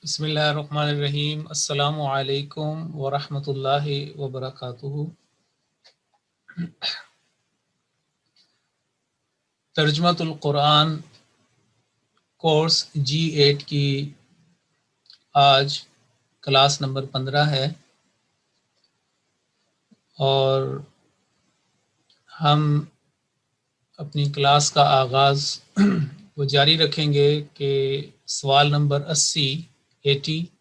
بسم اللہ الرحمن الرحیم۔ السلام علیکم ورحمۃ اللہ وبرکاتہ۔ ترجمۃ القرآن کورس G8 کی آج کلاس نمبر 15 ہے، اور ہم اپنی کلاس کا آغاز وہ جاری رکھیں گے کہ سوال نمبر 80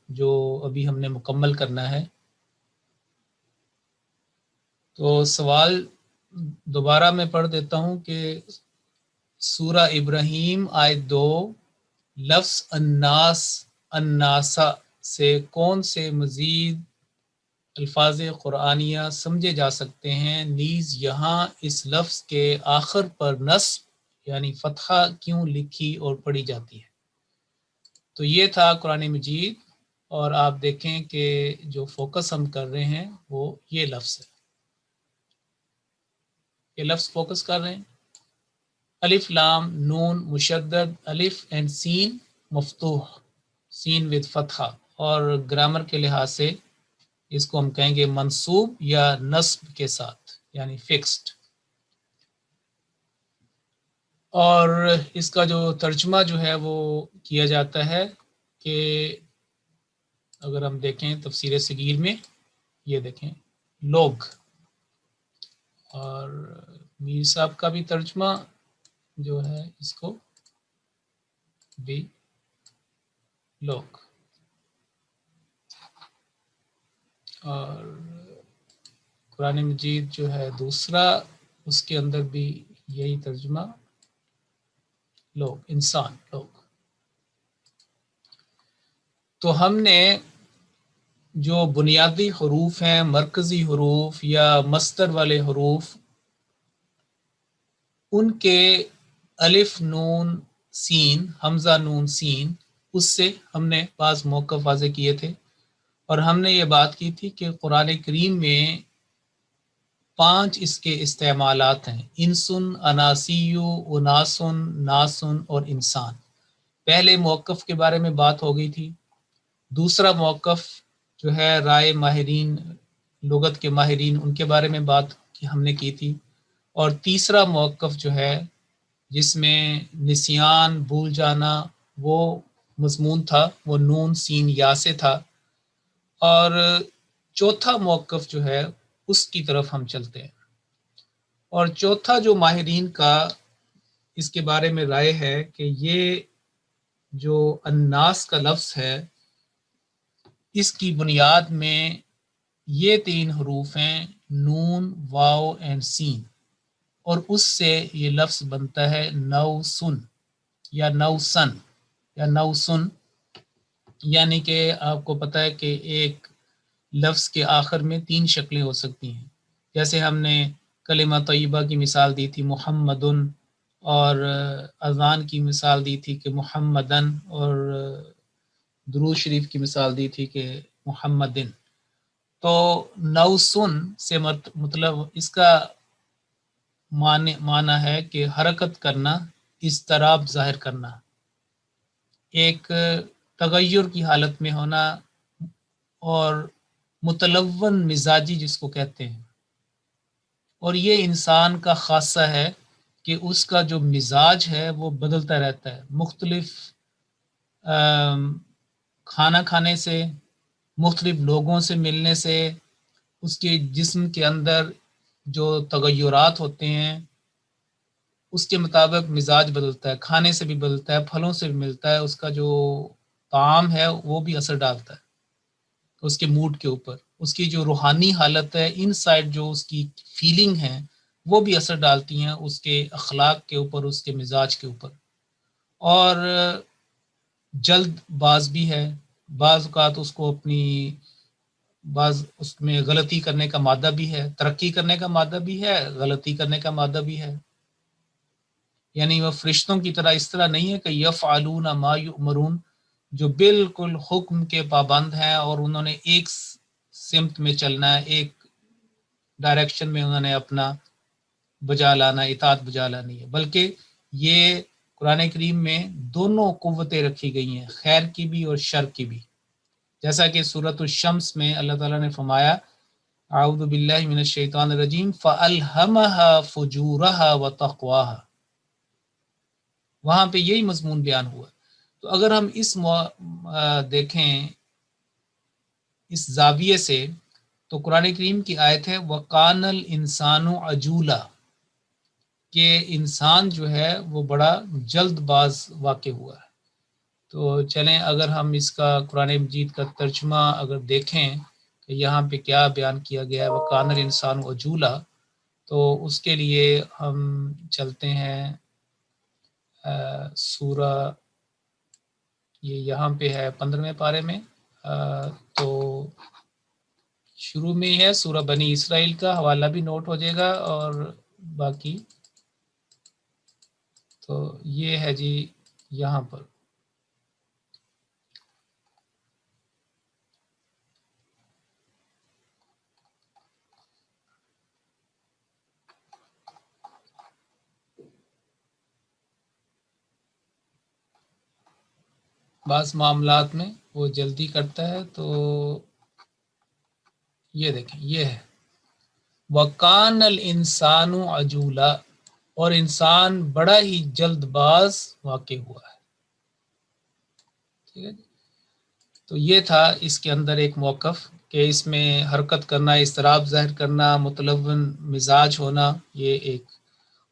جو ابھی ہم نے مکمل کرنا ہے۔ تو سوال دوبارہ میں پڑھ دیتا ہوں کہ سورہ ابراہیم آیت 2 لفظ الناس الناسا سے کون سے مزید الفاظ قرآنیہ سمجھے جا سکتے ہیں، نیز یہاں اس لفظ کے آخر پر نصب یعنی فتحہ کیوں لکھی اور پڑھی جاتی ہے۔ تو یہ تھا قرآن مجید، اور آپ دیکھیں کہ جو فوکس ہم کر رہے ہیں وہ یہ لفظ ہے، یہ لفظ فوکس کر رہے ہیں۔ الف لام نون مشدد الف اینڈ سین مفتوح، سین وتھ فتحہ، اور گرامر کے لحاظ سے اس کو ہم کہیں گے منصوب یا نصب کے ساتھ یعنی فکسڈ۔ اور اس کا جو ترجمہ جو ہے وہ کیا جاتا ہے کہ اگر ہم دیکھیں تفسیر صغیر میں، یہ دیکھیں لوگ، اور میر صاحب کا بھی ترجمہ جو ہے اس کو بھی لوگ، اور قرآن مجید جو ہے دوسرا اس کے اندر بھی یہی ترجمہ لوگ، انسان، لوگ۔ تو ہم نے جو بنیادی حروف ہیں، مرکزی حروف یا مصدر والے حروف، ان کے الف نون سین، حمزہ نون سین، اس سے ہم نے بعض موقف واضح کیے تھے، اور ہم نے یہ بات کی تھی کہ قرآن کریم میں 5 اس کے استعمالات ہیں، انسن، اناسیو، اناسن، ناسن اور انسان۔ پہلے موقف کے بارے میں بات ہو گئی تھی، دوسرا موقف جو ہے رائے ماہرین، لغت کے ماہرین، ان کے بارے میں بات ہم نے کی تھی، اور تیسرا موقف جو ہے جس میں نسیان، بھول جانا، وہ مضمون تھا، وہ نون سین یا سے تھا، اور چوتھا موقف جو ہے اس کی طرف ہم چلتے ہیں۔ اور چوتھا جو ماہرین کا اس کے بارے میں رائے ہے کہ یہ جو الناس کا لفظ ہے اس کی بنیاد میں یہ 3 حروف ہیں، نون، واو اینڈ سین، اور اس سے یہ لفظ بنتا ہے نوسن یا نوسن یا نوسن، یعنی کہ آپ کو پتہ ہے کہ ایک لفظ کے آخر میں 3 شکلیں ہو سکتی ہیں، جیسے ہم نے کلمہ طیبہ کی مثال دی تھی محمدن، اور اذان کی مثال دی تھی کہ محمدن، اور درود شریف کی مثال دی تھی کہ محمدن۔ تو نوسن سے مطلب اس کا معنی ہے کہ حرکت کرنا، اضطراب ظاہر کرنا، ایک تغیر کی حالت میں ہونا، اور متلون مزاجی جس کو کہتے ہیں۔ اور یہ انسان کا خاصہ ہے کہ اس کا جو مزاج ہے وہ بدلتا رہتا ہے، مختلف کھانا کھانے سے، مختلف لوگوں سے ملنے سے، اس کے جسم کے اندر جو تغیرات ہوتے ہیں اس کے مطابق مزاج بدلتا ہے، کھانے سے بھی بدلتا ہے، پھلوں سے بھی ملتا ہے، اس کا جو طعام ہے وہ بھی اثر ڈالتا ہے اس کے موڈ کے اوپر، اس کی جو روحانی حالت ہے، ان سائڈ جو اس کی فیلنگ ہیں وہ بھی اثر ڈالتی ہیں اس کے اخلاق کے اوپر، اس کے مزاج کے اوپر۔ اور جلد باز بھی ہے، بعض اوقات اس کو اپنی بعض اس میں غلطی کرنے کا مادہ بھی ہے، ترقی کرنے کا مادہ بھی ہے، غلطی کرنے کا مادہ بھی ہے، یعنی وہ فرشتوں کی طرح اس طرح نہیں ہے کہ یفعلون ما یؤمرون، جو بالکل حکم کے پابند ہیں اور انہوں نے ایک سمت میں چلنا ہے، ایک ڈائریکشن میں انہوں نے اپنا بجا لانا، اطاعت بجا لانی ہے، بلکہ یہ قرآن کریم میں دونوں قوتیں رکھی گئی ہیں، خیر کی بھی اور شر کی بھی۔ جیسا کہ سورۃ الشمس میں اللہ تعالیٰ نے فرمایا اعوذ باللہ من الشیطان الرجیم فَأَلْهَمَهَا فُجُورَهَا وَتَقْوَاهَا، وہاں پہ یہی مضمون بیان ہوا۔ تو اگر ہم اس دیکھیں اس زاویے سے، تو قرآن کریم کی آیت ہے وَقَانَ الْإِنسَانُ عَجُولًا، کہ انسان جو ہے وہ بڑا جلد باز واقع ہوا ہے۔ تو چلیں اگر ہم اس کا قرآن مجید کا ترجمہ اگر دیکھیں کہ یہاں پہ کیا بیان کیا گیا ہے وَقَانَ الْإِنسَانُ عَجُولًا، تو اس کے لیے ہم چلتے ہیں سورہ، یہ یہاں پہ ہے 15ویں پارے میں، تو شروع میں ہی ہے سورہ بنی اسرائیل کا حوالہ بھی نوٹ ہو جائے گا، اور باقی تو یہ ہے جی یہاں پر بعض معاملات میں وہ جلدی کرتا ہے، تو یہ دیکھیں یہ ہے وَقَانَ الْإِنسَانُ عَجُولًا، اور انسان بڑا ہی جلد باز واقع ہوا ہے۔ ٹھیک ہے، تو یہ تھا اس کے اندر ایک موقف کہ اس میں حرکت کرنا، اضطراب ظاہر کرنا، متلون مزاج ہونا، یہ ایک۔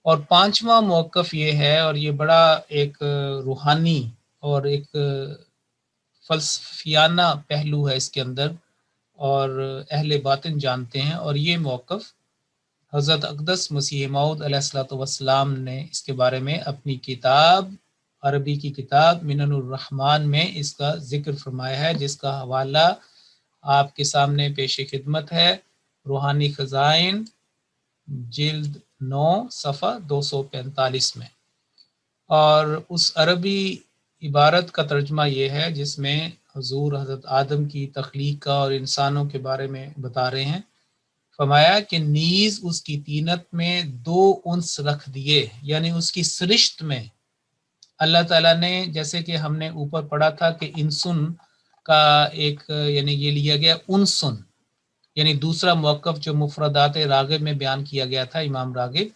اور پانچواں موقف یہ ہے، اور یہ بڑا ایک روحانی اور ایک فلسفیانہ پہلو ہے اس کے اندر، اور اہل باطن جانتے ہیں، اور یہ موقف حضرت اقدس مسیح موعود علیہ الصلوۃ والسلام نے اس کے بارے میں اپنی کتاب، عربی کی کتاب منن الرحمن میں اس کا ذکر فرمایا ہے، جس کا حوالہ آپ کے سامنے پیش خدمت ہے، روحانی خزائن جلد 9 صفحہ 245 میں۔ اور اس عربی عبارت کا ترجمہ یہ ہے جس میں حضور حضرت آدم کی تخلیق کا اور انسانوں کے بارے میں بتا رہے ہیں۔ فرمایا کہ نیز اس کی طینت میں 2 انس رکھ دیے، یعنی اس کی سرشت میں اللہ تعالیٰ نے، جیسے کہ ہم نے اوپر پڑھا تھا کہ انسن کا ایک یعنی یہ لیا گیا انسن، یعنی دوسرا موقف جو مفردات راغب میں بیان کیا گیا تھا امام راغب،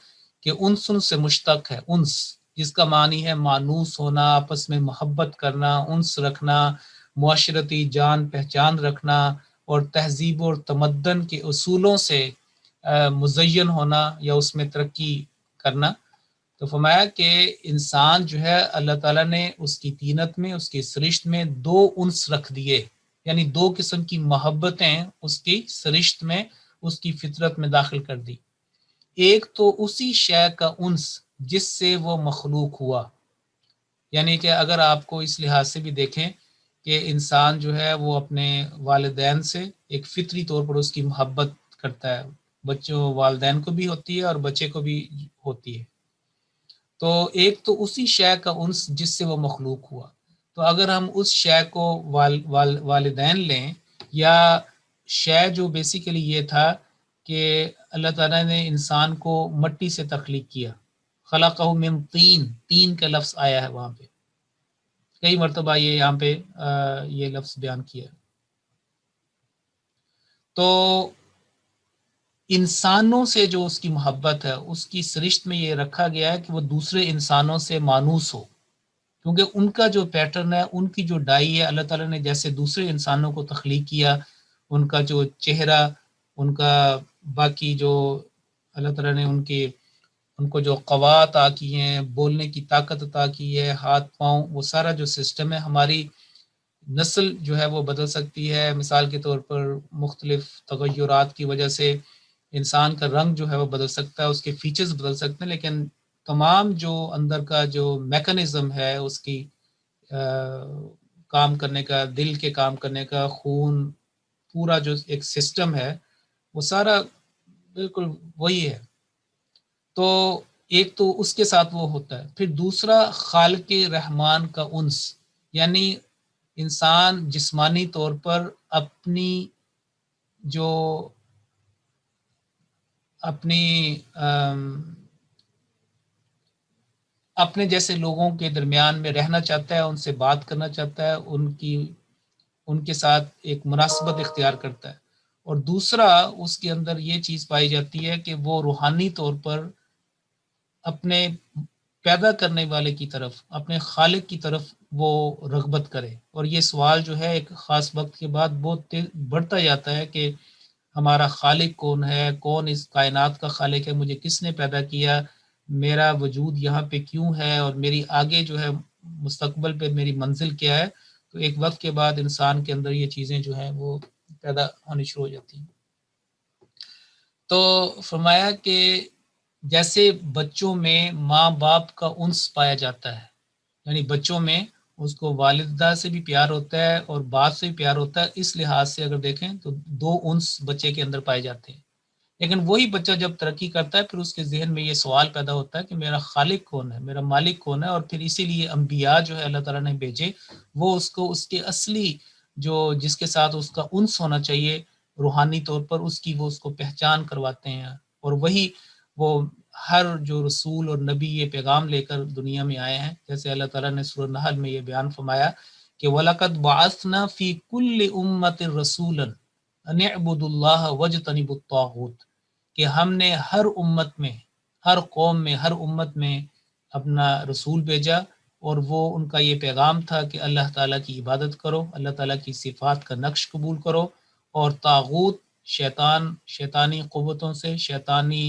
کہ انسن سے مشتق ہے انس، جس کا معنی ہے مانوس ہونا، آپس میں محبت کرنا، انس رکھنا، معاشرتی جان پہچان رکھنا، اور تہذیب اور تمدن کے اصولوں سے مزین ہونا یا اس میں ترقی کرنا۔ تو فرمایا کہ انسان جو ہے اللہ تعالیٰ نے اس کی طینت میں، اس کی سرشت میں 2 انس رکھ دیے، یعنی 2 قسم کی محبتیں اس کی سرشت میں، اس کی فطرت میں داخل کر دی۔ ایک تو اسی شے کا انس جس سے وہ مخلوق ہوا، یعنی کہ اگر آپ کو اس لحاظ سے بھی دیکھیں کہ انسان جو ہے وہ اپنے والدین سے ایک فطری طور پر اس کی محبت کرتا ہے، بچوں والدین کو بھی ہوتی ہے اور بچے کو بھی ہوتی ہے۔ تو ایک تو اسی شے کا انس جس سے وہ مخلوق ہوا، تو اگر ہم اس شے کو والدین لیں، یا شے جو بیسیکلی یہ تھا کہ اللہ تعالیٰ نے انسان کو مٹی سے تخلیق کیا، خلقہ من طین، تین کا لفظ آیا ہے وہاں پہ کئی مرتبہ، یہ یہاں پہ یہ لفظ بیان کیا۔ تو انسانوں سے جو اس کی محبت ہے، اس کی سرشت میں یہ رکھا گیا ہے کہ وہ دوسرے انسانوں سے مانوس ہو، کیونکہ ان کا جو پیٹرن ہے، ان کی جو ڈائی ہے، اللہ تعالیٰ نے جیسے دوسرے انسانوں کو تخلیق کیا، ان کا جو چہرہ، ان کا باقی جو اللہ تعالیٰ نے ان کو جو قوات عطا کی ہیں، بولنے کی طاقت عطا کی ہے، ہاتھ پاؤں، وہ سارا جو سسٹم ہے، ہماری نسل جو ہے وہ بدل سکتی ہے۔ مثال کے طور پر مختلف تغیرات کی وجہ سے انسان کا رنگ جو ہے وہ بدل سکتا ہے، اس کے فیچرز بدل سکتے ہیں، لیکن تمام جو اندر کا جو میکانزم ہے اس کی کام کرنے کا، دل کے کام کرنے کا، خون، پورا جو ایک سسٹم ہے وہ سارا بالکل وہی ہے۔ تو ایک تو اس کے ساتھ وہ ہوتا ہے، پھر دوسرا خالق رحمان کا انس، یعنی انسان جسمانی طور پر اپنی اپنے جیسے لوگوں کے درمیان میں رہنا چاہتا ہے، ان سے بات کرنا چاہتا ہے، ان کی ان کے ساتھ ایک مناسبت اختیار کرتا ہے، اور دوسرا اس کے اندر یہ چیز پائی جاتی ہے کہ وہ روحانی طور پر اپنے پیدا کرنے والے کی طرف، اپنے خالق کی طرف وہ رغبت کرے. اور یہ سوال جو ہے ایک خاص وقت کے بعد بہت بڑھتا جاتا ہے کہ ہمارا خالق کون ہے، کون اس کائنات کا خالق ہے، مجھے کس نے پیدا کیا، میرا وجود یہاں پہ کیوں ہے، اور میری آگے جو ہے مستقبل پہ میری منزل کیا ہے. تو ایک وقت کے بعد انسان کے اندر یہ چیزیں جو ہیں وہ پیدا ہونی شروع ہو جاتی ہیں. تو فرمایا کہ جیسے بچوں میں ماں باپ کا انس پایا جاتا ہے، یعنی بچوں میں اس کو والدہ سے بھی پیار ہوتا ہے اور باپ سے بھی پیار ہوتا ہے، اس لحاظ سے اگر دیکھیں تو دو انس بچے کے اندر پائے جاتے ہیں. لیکن وہی بچہ جب ترقی کرتا ہے پھر اس کے ذہن میں یہ سوال پیدا ہوتا ہے کہ میرا خالق کون ہے، میرا مالک کون ہے. اور پھر اسی لیے انبیاء جو ہے اللہ تعالیٰ نے بھیجے، وہ اس کو اس کے اصلی جو جس کے ساتھ اس کا انس ہونا چاہیے روحانی طور پر، اس کی وہ اس کو پہچان کرواتے ہیں. اور وہی وہ ہر جو رسول اور نبی یہ پیغام لے کر دنیا میں آئے ہیں، جیسے اللہ تعالیٰ نے سورہ نحل میں یہ بیان فرمایا کہ وَلَقَدْ بَعَثْنَا فِي كُلِّ أُمَّةٍ رَسُولًا أَنِ اعْبُدُوا اللَّهَ وَاجْتَنِبُوا الطَّاغُوتَ، کہ ہم نے ہر امت میں، ہر قوم میں، ہر امت میں اپنا رسول بھیجا، اور وہ ان کا یہ پیغام تھا کہ اللہ تعالیٰ کی عبادت کرو، اللہ تعالیٰ کی صفات کا نقش قبول کرو، اور طاغوت شیطانی قوتوں سے، شیطانی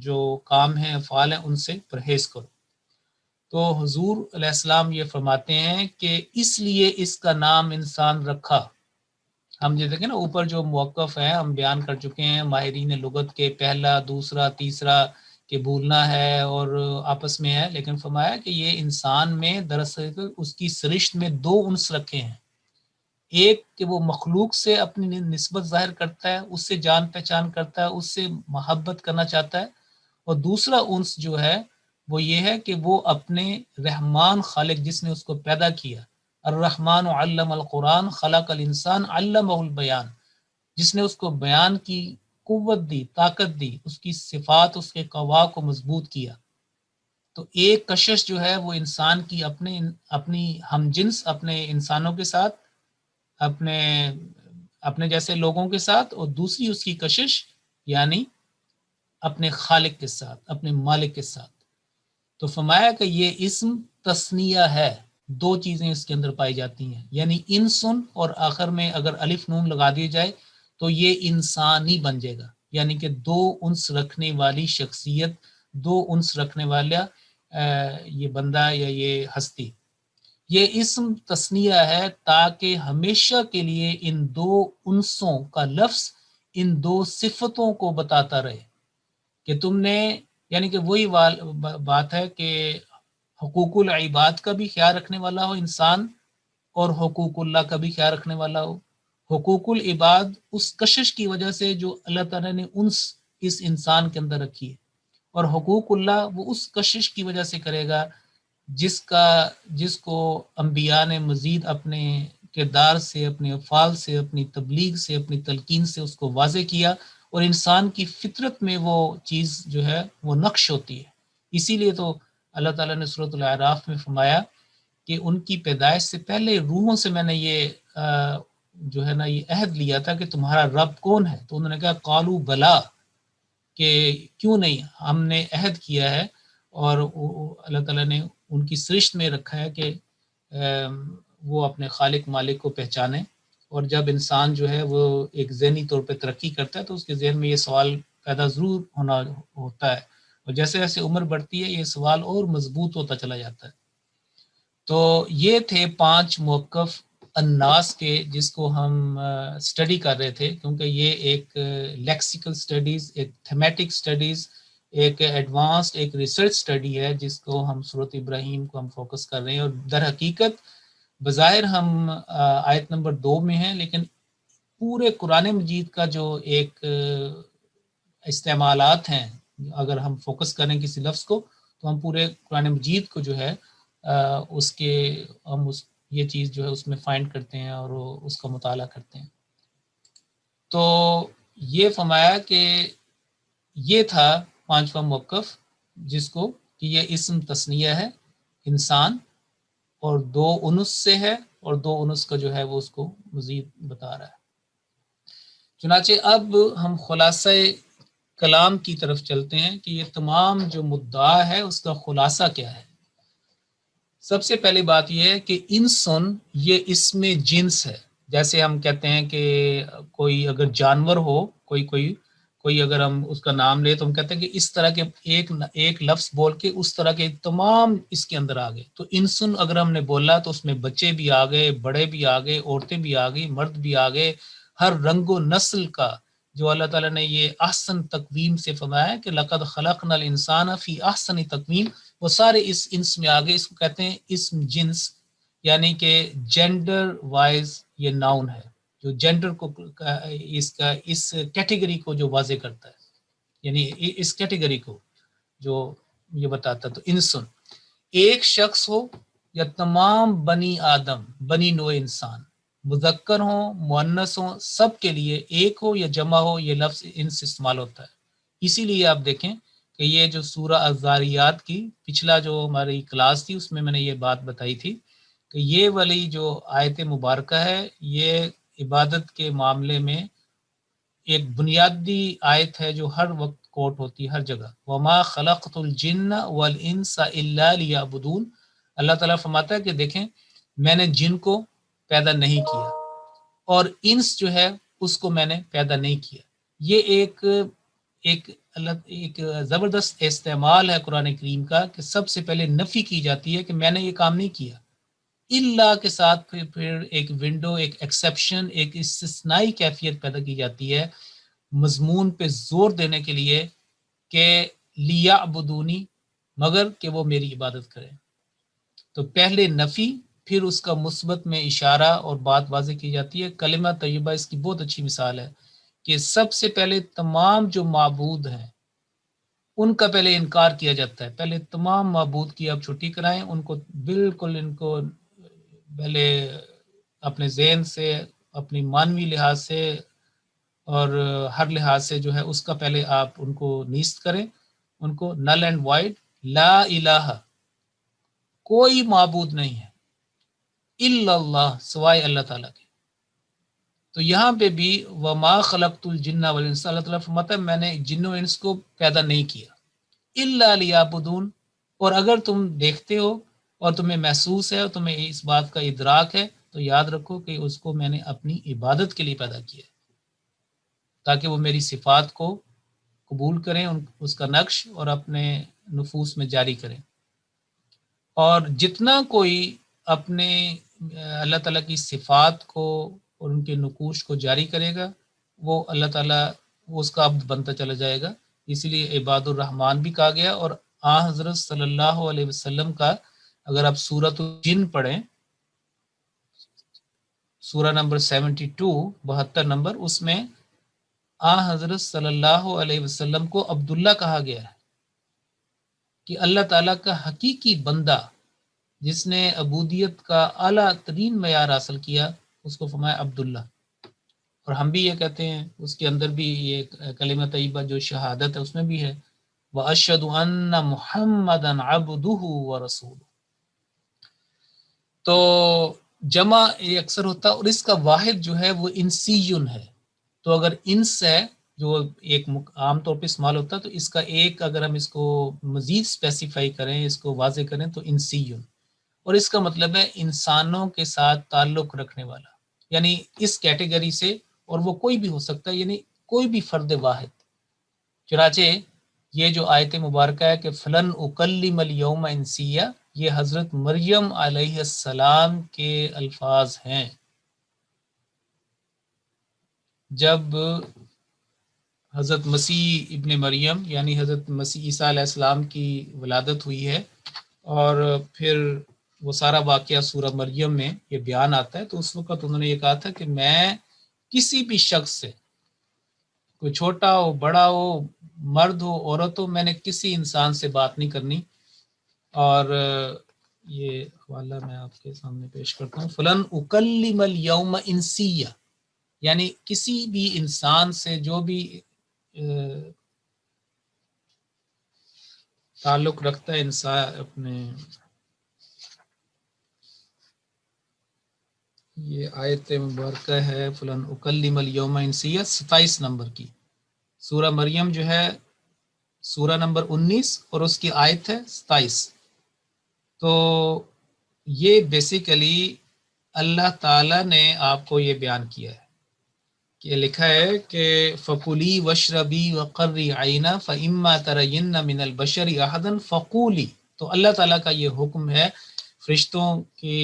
جو کام ہیں افعال ہیں ان سے پرہیز کرو. تو حضور علیہ السلام یہ فرماتے ہیں کہ اس لیے اس کا نام انسان رکھا. ہم جو دیکھیں نا اوپر جو موقف ہے ہم بیان کر چکے ہیں ماہرین لغت کے، پہلا، دوسرا، تیسرا کہ بھولنا ہے اور آپس میں ہے، لیکن فرمایا کہ یہ انسان میں دراصل اس کی سرشت میں دو انس رکھے ہیں. ایک کہ وہ مخلوق سے اپنی نسبت ظاہر کرتا ہے، اس سے جان پہچان کرتا ہے، اس سے محبت کرنا چاہتا ہے. اور دوسرا انس جو ہے وہ یہ ہے کہ وہ اپنے رحمان خالق جس نے اس کو پیدا کیا، الرحمن علم القرآن خلق الانسان علمہ البیان، جس نے اس کو بیان کی قوت دی، طاقت دی، اس کی صفات، اس کے قوا کو مضبوط کیا. تو ایک کشش جو ہے وہ انسان کی اپنی ہم جنس اپنے انسانوں کے ساتھ، اپنے جیسے لوگوں کے ساتھ، اور دوسری اس کی کشش یعنی اپنے خالق کے ساتھ، اپنے مالک کے ساتھ. تو فرمایا کہ یہ اسم تثنیہ ہے، دو چیزیں اس کے اندر پائی جاتی ہیں، یعنی انسن، اور آخر میں اگر الف نون لگا دی جائے تو یہ انسانی بن جائے گا، یعنی کہ دو انس رکھنے والی شخصیت، دو انس رکھنے والا یہ بندہ یا یہ ہستی. یہ اسم تثنیہ ہے تاکہ ہمیشہ کے لیے ان دو انسوں کا لفظ ان دو صفتوں کو بتاتا رہے کہ تم نے، یعنی کہ وہی بات ہے کہ حقوق العباد کا بھی خیال رکھنے والا ہو انسان، اور حقوق اللہ کا بھی خیال رکھنے والا ہو. حقوق العباد اس کشش کی وجہ سے جو اللہ تعالیٰ نے اس انسان کے اندر رکھی ہے، اور حقوق اللہ وہ اس کشش کی وجہ سے کرے گا جس کو انبیاء نے مزید اپنے کردار سے، اپنے افعال سے، اپنی تبلیغ سے، اپنی تلقین سے اس کو واضح کیا، اور انسان کی فطرت میں وہ چیز جو ہے وہ نقش ہوتی ہے. اسی لیے تو اللہ تعالیٰ نے سورۃ الاعراف میں فرمایا کہ ان کی پیدائش سے پہلے روحوں سے میں نے یہ جو ہے نا یہ عہد لیا تھا کہ تمہارا رب کون ہے. تو انہوں نے کہا قالوا بلا، کہ کیوں نہیں، ہم نے عہد کیا ہے. اور اللہ تعالیٰ نے ان کی سرشت میں رکھا ہے کہ وہ اپنے خالق مالک کو پہچانے. اور جب انسان جو ہے وہ ایک ذہنی طور پہ ترقی کرتا ہے تو اس کے ذہن میں یہ سوال پیدا ضرور ہوتا ہے، اور جیسے جیسے عمر بڑھتی ہے یہ سوال اور مضبوط ہوتا چلا جاتا ہے. تو یہ تھے 5 موقف الناس کے جس کو ہم اسٹڈی کر رہے تھے، کیونکہ یہ ایک لیکسیکل اسٹڈیز، ایک تھیمیٹک اسٹڈیز، ایک ایڈوانسڈ ایک ریسرچ اسٹڈی ہے جس کو ہم سورۃ ابراہیم کو ہم فوکس کر رہے ہیں. اور در حقیقت بظاہر ہم آیت نمبر 2 میں ہیں، لیکن پورے قرآن مجید کا جو ایک استعمالات ہیں، اگر ہم فوکس کریں کسی لفظ کو تو ہم پورے قرآن مجید کو جو ہے اس کے ہم یہ چیز جو ہے اس میں فائنڈ کرتے ہیں اور اس کا مطالعہ کرتے ہیں. تو یہ فرمایا کہ یہ تھا 5واں موقف جس کو کہ یہ اسم تثنیہ ہے، انسان، اور دو انس سے ہے، اور 2 انس کا جو ہے وہ اس کو مزید بتا رہا ہے۔ چنانچہ اب ہم خلاصہ کلام کی طرف چلتے ہیں کہ یہ تمام جو مدعا ہے اس کا خلاصہ کیا ہے۔ سب سے پہلی بات یہ ہے کہ انسن یہ اسم جنس ہے۔ جیسے ہم کہتے ہیں کہ کوئی اگر جانور ہو، کوئی اگر ہم اس کا نام لے تو ہم کہتے ہیں کہ اس طرح کے ایک لفظ بول کے اس طرح کے تمام اس کے اندر آ گئے۔ تو انسن اگر ہم نے بولا تو اس میں بچے بھی آ گئے، بڑے بھی آ گئے، عورتیں بھی آ گئی، مرد بھی آ گئے، ہر رنگ و نسل کا، جو اللہ تعالیٰ نے یہ احسن تقویم سے فرمایا کہ لقد خلقنا الانسان فی احسن تقویم، وہ سارے اس انس میں آگے۔ اس کو کہتے ہیں اسم جنس، یعنی کہ جینڈر وائز یہ ناؤن ہے، جو جینڈر کو اس کیٹیگری کو جو واضح کرتا ہے، یعنی اس کیٹیگری کو جو یہ بتاتا ہے۔ تو انسن ایک شخص ہو یا تمام بنی آدم، بنی نوع انسان، مذکر ہوں مؤنث ہوں، سب کے لیے ایک ہو یا جمع ہو یہ لفظ انس استعمال ہوتا ہے۔ اسی لیے آپ دیکھیں کہ یہ جو سورہ الذاریات کی پچھلا جو ہماری کلاس تھی اس میں نے یہ بات بتائی تھی کہ یہ والی جو آیت مبارکہ ہے یہ عبادت کے معاملے میں ایک بنیادی آیت ہے جو ہر وقت کوٹ ہوتی ہے ہر جگہ۔ وما خلقت الجن والانس الا لیعبدون، اللہ تعالیٰ فرماتا ہے کہ دیکھیں میں نے جن کو پیدا نہیں کیا اور انس جو ہے اس کو میں نے پیدا نہیں کیا۔ یہ ایک زبردست استعمال ہے قرآن کریم کا کہ سب سے پہلے نفی کی جاتی ہے کہ میں نے یہ کام نہیں کیا، اللہ کے ساتھ پھر ایک ونڈو، ایک ایکسیپشن، ایک استثنائی کیفیت پیدا کی جاتی ہے مضمون پہ زور دینے کے لیے کہ لیعبدونی، مگر کہ وہ میری عبادت کریں۔ تو پہلے نفی، پھر اس کا مثبت میں اشارہ اور بات واضح کی جاتی ہے۔ کلمہ طیبہ اس کی بہت اچھی مثال ہے کہ سب سے پہلے تمام جو معبود ہیں ان کا پہلے انکار کیا جاتا ہے۔ پہلے تمام معبود کی آپ چھٹی کرائیں، ان کو بالکل ان کو پہلے اپنے ذہن سے، اپنی مانوی لحاظ سے اور ہر لحاظ سے جو ہے اس کا پہلے آپ ان کو نیست کریں، ان کو نل اینڈ وائڈ، لا الہ، کوئی معبود نہیں ہے الا اللہ، سوائے اللہ تعالیٰ کے۔ تو یہاں پہ بھی وما خلقت الجن والانس، اللہ تعالیٰ فرماتا ہے میں نے جن و انس کو پیدا نہیں کیا الا لیعبدون، اور اگر تم دیکھتے ہو اور تمہیں محسوس ہے اور تمہیں اس بات کا ادراک ہے تو یاد رکھو کہ اس کو میں نے اپنی عبادت کے لیے پیدا کیا ہے، تاکہ وہ میری صفات کو قبول کریں، اس کا نقش اور اپنے نفوس میں جاری کریں۔ اور جتنا کوئی اپنے اللہ تعالیٰ کی صفات کو اور ان کے نقوش کو جاری کرے گا وہ اللہ تعالیٰ اس کا عبد بنتا چلا جائے گا۔ اسی لیے عباد الرحمن بھی کہا گیا۔ اور حضرت صلی اللہ علیہ وسلم کا اگر آپ سورۃ الجن پڑھیں، سورہ نمبر 72، 72 نمبر، اس میں حضرت صلی اللہ علیہ وسلم کو عبداللہ کہا گیا ہے کہ اللہ تعالیٰ کا حقیقی بندہ جس نے عبودیت کا اعلیٰ ترین معیار حاصل کیا اس کو فرمایا عبداللہ۔ اور ہم بھی یہ کہتے ہیں، اس کے اندر بھی یہ کلمہ طیبہ جو شہادت ہے اس میں بھی ہے وَأَشْهَدُ أَنَّ مُحَمَّدًا عَبْدُهُ وَرَسُولُهُ۔ تو جمع یہ اکثر ہوتا ہے اور اس کا واحد جو ہے وہ انسیون ہے۔ تو اگر انس ہے جو ایک عام طور پہ استعمال ہوتا ہے تو اس کا ایک اگر ہم اس کو مزید اسپیسیفائی کریں، اس کو واضح کریں تو انسیون، اور اس کا مطلب ہے انسانوں کے ساتھ تعلق رکھنے والا، یعنی اس کیٹیگری سے، اور وہ کوئی بھی ہو سکتا ہے، یعنی کوئی بھی فرد واحد۔ چنانچہ یہ جو آیت مبارکہ ہے کہ فلن اکلم الیوم انسیہ، یہ حضرت مریم علیہ السلام کے الفاظ ہیں۔ جب حضرت مسیح ابن مریم یعنی حضرت مسیح عیسیٰ علیہ السلام کی ولادت ہوئی ہے اور پھر وہ سارا واقعہ سورہ مریم میں یہ بیان آتا ہے، تو اس وقت انہوں نے یہ کہا تھا کہ میں کسی بھی شخص سے، کوئی چھوٹا ہو بڑا ہو مرد ہو عورت ہو، میں نے کسی انسان سے بات نہیں کرنی۔ اور یہ حوالہ میں آپ کے سامنے پیش کرتا ہوں، فلن اکلم الیوم انسیہ، یعنی کسی بھی انسان سے جو بھی تعلق رکھتا ہے انسان اپنے یہ آیت مبارکہ ہے فلن اکلم الیوم انسیہ 27 نمبر کی، سورہ مریم جو ہے سورہ نمبر 19 اور اس کی آیت ہے 27۔ تو یہ بیسیکلی اللہ تعالیٰ نے آپ کو یہ بیان کیا ہے کہ لکھا ہے کہ فَكُلِي وَاشْرَبِي وَقَرِّي عَيْنًا فَإِمَّا تَرَيِنَّ مِنَ الْبَشَرِ أَحَدًا فَقُولِي۔ تو اللہ تعالیٰ کا یہ حکم ہے، فرشتوں کی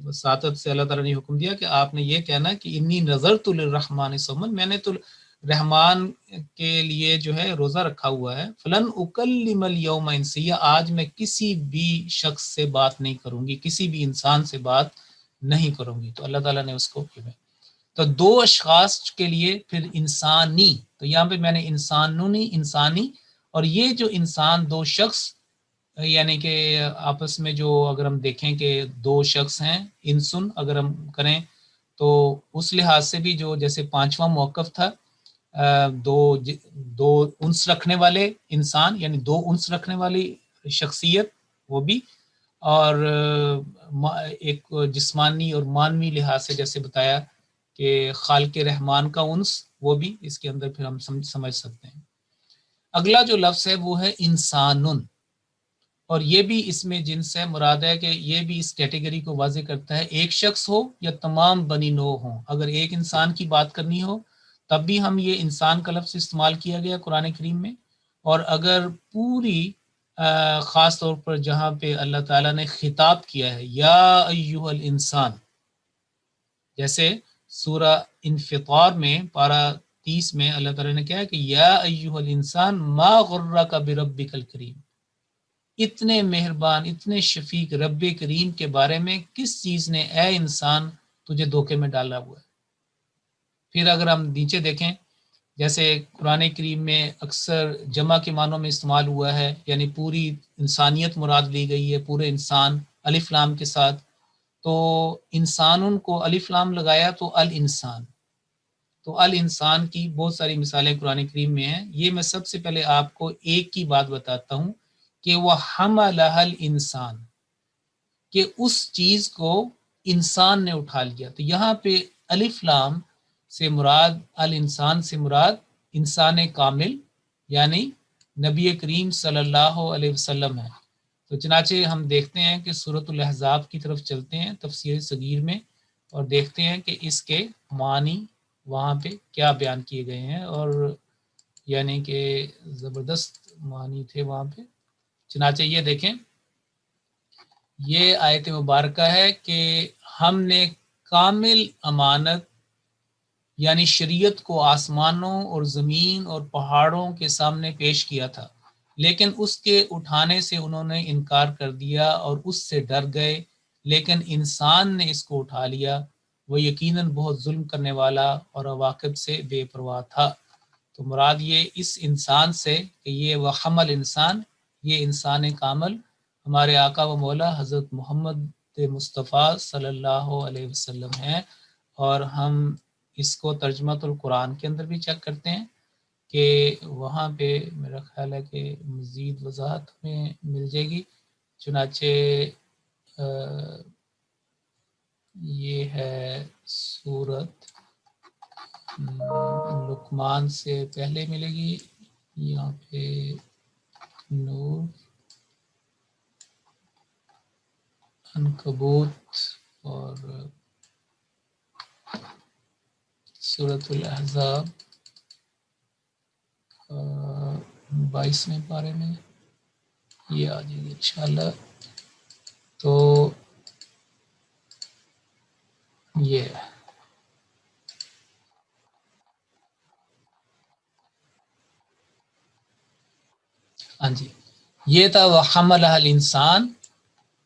وساطت سے اللہ تعالیٰ نے حکم دیا کہ آپ نے یہ کہنا کہ انی نظرت للرحمن صوما، میں نے تو رحمان کے لیے جو ہے روزہ رکھا ہوا ہے، فلن اکلم الیوم انسیہ، آج میں کسی بھی شخص سے بات نہیں کروں گی، کسی بھی انسان سے بات نہیں کروں گی۔ تو اللہ تعالیٰ نے اس کو تو دو اشخاص کے لیے پھر انسانی، تو یہاں پہ میں نے انسانی، اور یہ جو انسان دو شخص یعنی کہ آپس میں جو اگر ہم دیکھیں کہ دو شخص ہیں انسن اگر ہم کریں تو اس لحاظ سے بھی جو جیسے پانچواں موقف تھا دو انس رکھنے والے انسان یعنی دو انس رکھنے والی شخصیت وہ بھی، اور ایک جسمانی اور مانوی لحاظ سے جیسے بتایا کہ خالق رحمان کا انس، وہ بھی اس کے اندر پھر ہم سمجھ سکتے ہیں۔ اگلا جو لفظ ہے وہ ہے انسانن، اور یہ بھی اس میں جنس ہے، مراد ہے کہ یہ بھی اس کیٹیگری کو واضح کرتا ہے، ایک شخص ہو یا تمام بنی نوع ہوں، اگر ایک انسان کی بات کرنی ہو تب بھی ہم یہ انسان کا لفظ استعمال کیا گیا قرآن کریم میں، اور اگر پوری خاص طور پر جہاں پہ اللہ تعالیٰ نے خطاب کیا ہے یا ایھا الانسان، جیسے سورہ انفطار میں پارہ 30 میں اللہ تعالیٰ نے کہا کہ یا ایھا الانسان ما غرک بربک الکریم، اتنے مہربان اتنے شفیق رب کریم کے بارے میں کس چیز نے اے انسان تجھے دھوکے میں ڈالا ہوا ہے۔ پھر اگر ہم نیچے دیکھیں جیسے قرآن کریم میں اکثر جمع کے معنوں میں استعمال ہوا ہے، یعنی پوری انسانیت مراد لی گئی ہے، پورے انسان الف لام کے ساتھ، تو انسان کو الف لام لگایا تو الانسان، تو الانسان کی بہت ساری مثالیں قرآن کریم میں ہیں۔ یہ میں سب سے پہلے آپ کو ایک کی بات بتاتا ہوں کہ وہ حملہ الانسان، کہ اس چیز کو انسان نے اٹھا لیا، تو یہاں پہ الف لام سے مراد الانسان سے مراد انسان کامل یعنی نبی کریم صلی اللہ علیہ وسلم ہے۔ تو چنانچہ ہم دیکھتے ہیں کہ سورۃ الاحزاب کی طرف چلتے ہیں تفسیر صغیر میں اور دیکھتے ہیں کہ اس کے معنی وہاں پہ کیا بیان کیے گئے ہیں، اور یعنی کہ زبردست معنی تھے وہاں پہ۔ چنانچہ یہ دیکھیں، یہ آیت مبارکہ ہے کہ ہم نے کامل امانت یعنی شریعت کو آسمانوں اور زمین اور پہاڑوں کے سامنے پیش کیا تھا، لیکن اس کے اٹھانے سے انہوں نے انکار کر دیا اور اس سے ڈر گئے، لیکن انسان نے اس کو اٹھا لیا، وہ یقیناً بہت ظلم کرنے والا اور عواقب سے بے پرواہ تھا۔ تو مراد یہ اس انسان سے کہ یہ وہ حمل انسان، یہ انسان کامل ہمارے آقا و مولا حضرت محمد مصطفیٰ صلی اللہ علیہ وسلم ہیں، اور ہم اس کو ترجمۃ القرآن کے اندر بھی چیک کرتے ہیں کہ وہاں پہ میرا خیال ہے کہ مزید وضاحت میں مل جائے گی۔ چنانچہ یہ ہے سورت لقمان سے پہلے ملے گی، یہاں پہ نور، عنکبوت اور سورۃ الاحزاب 22ویں پارے میں یہ آ جائے گی انشاءاللہ۔ تو یہ ہاں جی، یہ تھا وہ حملہ الانسان۔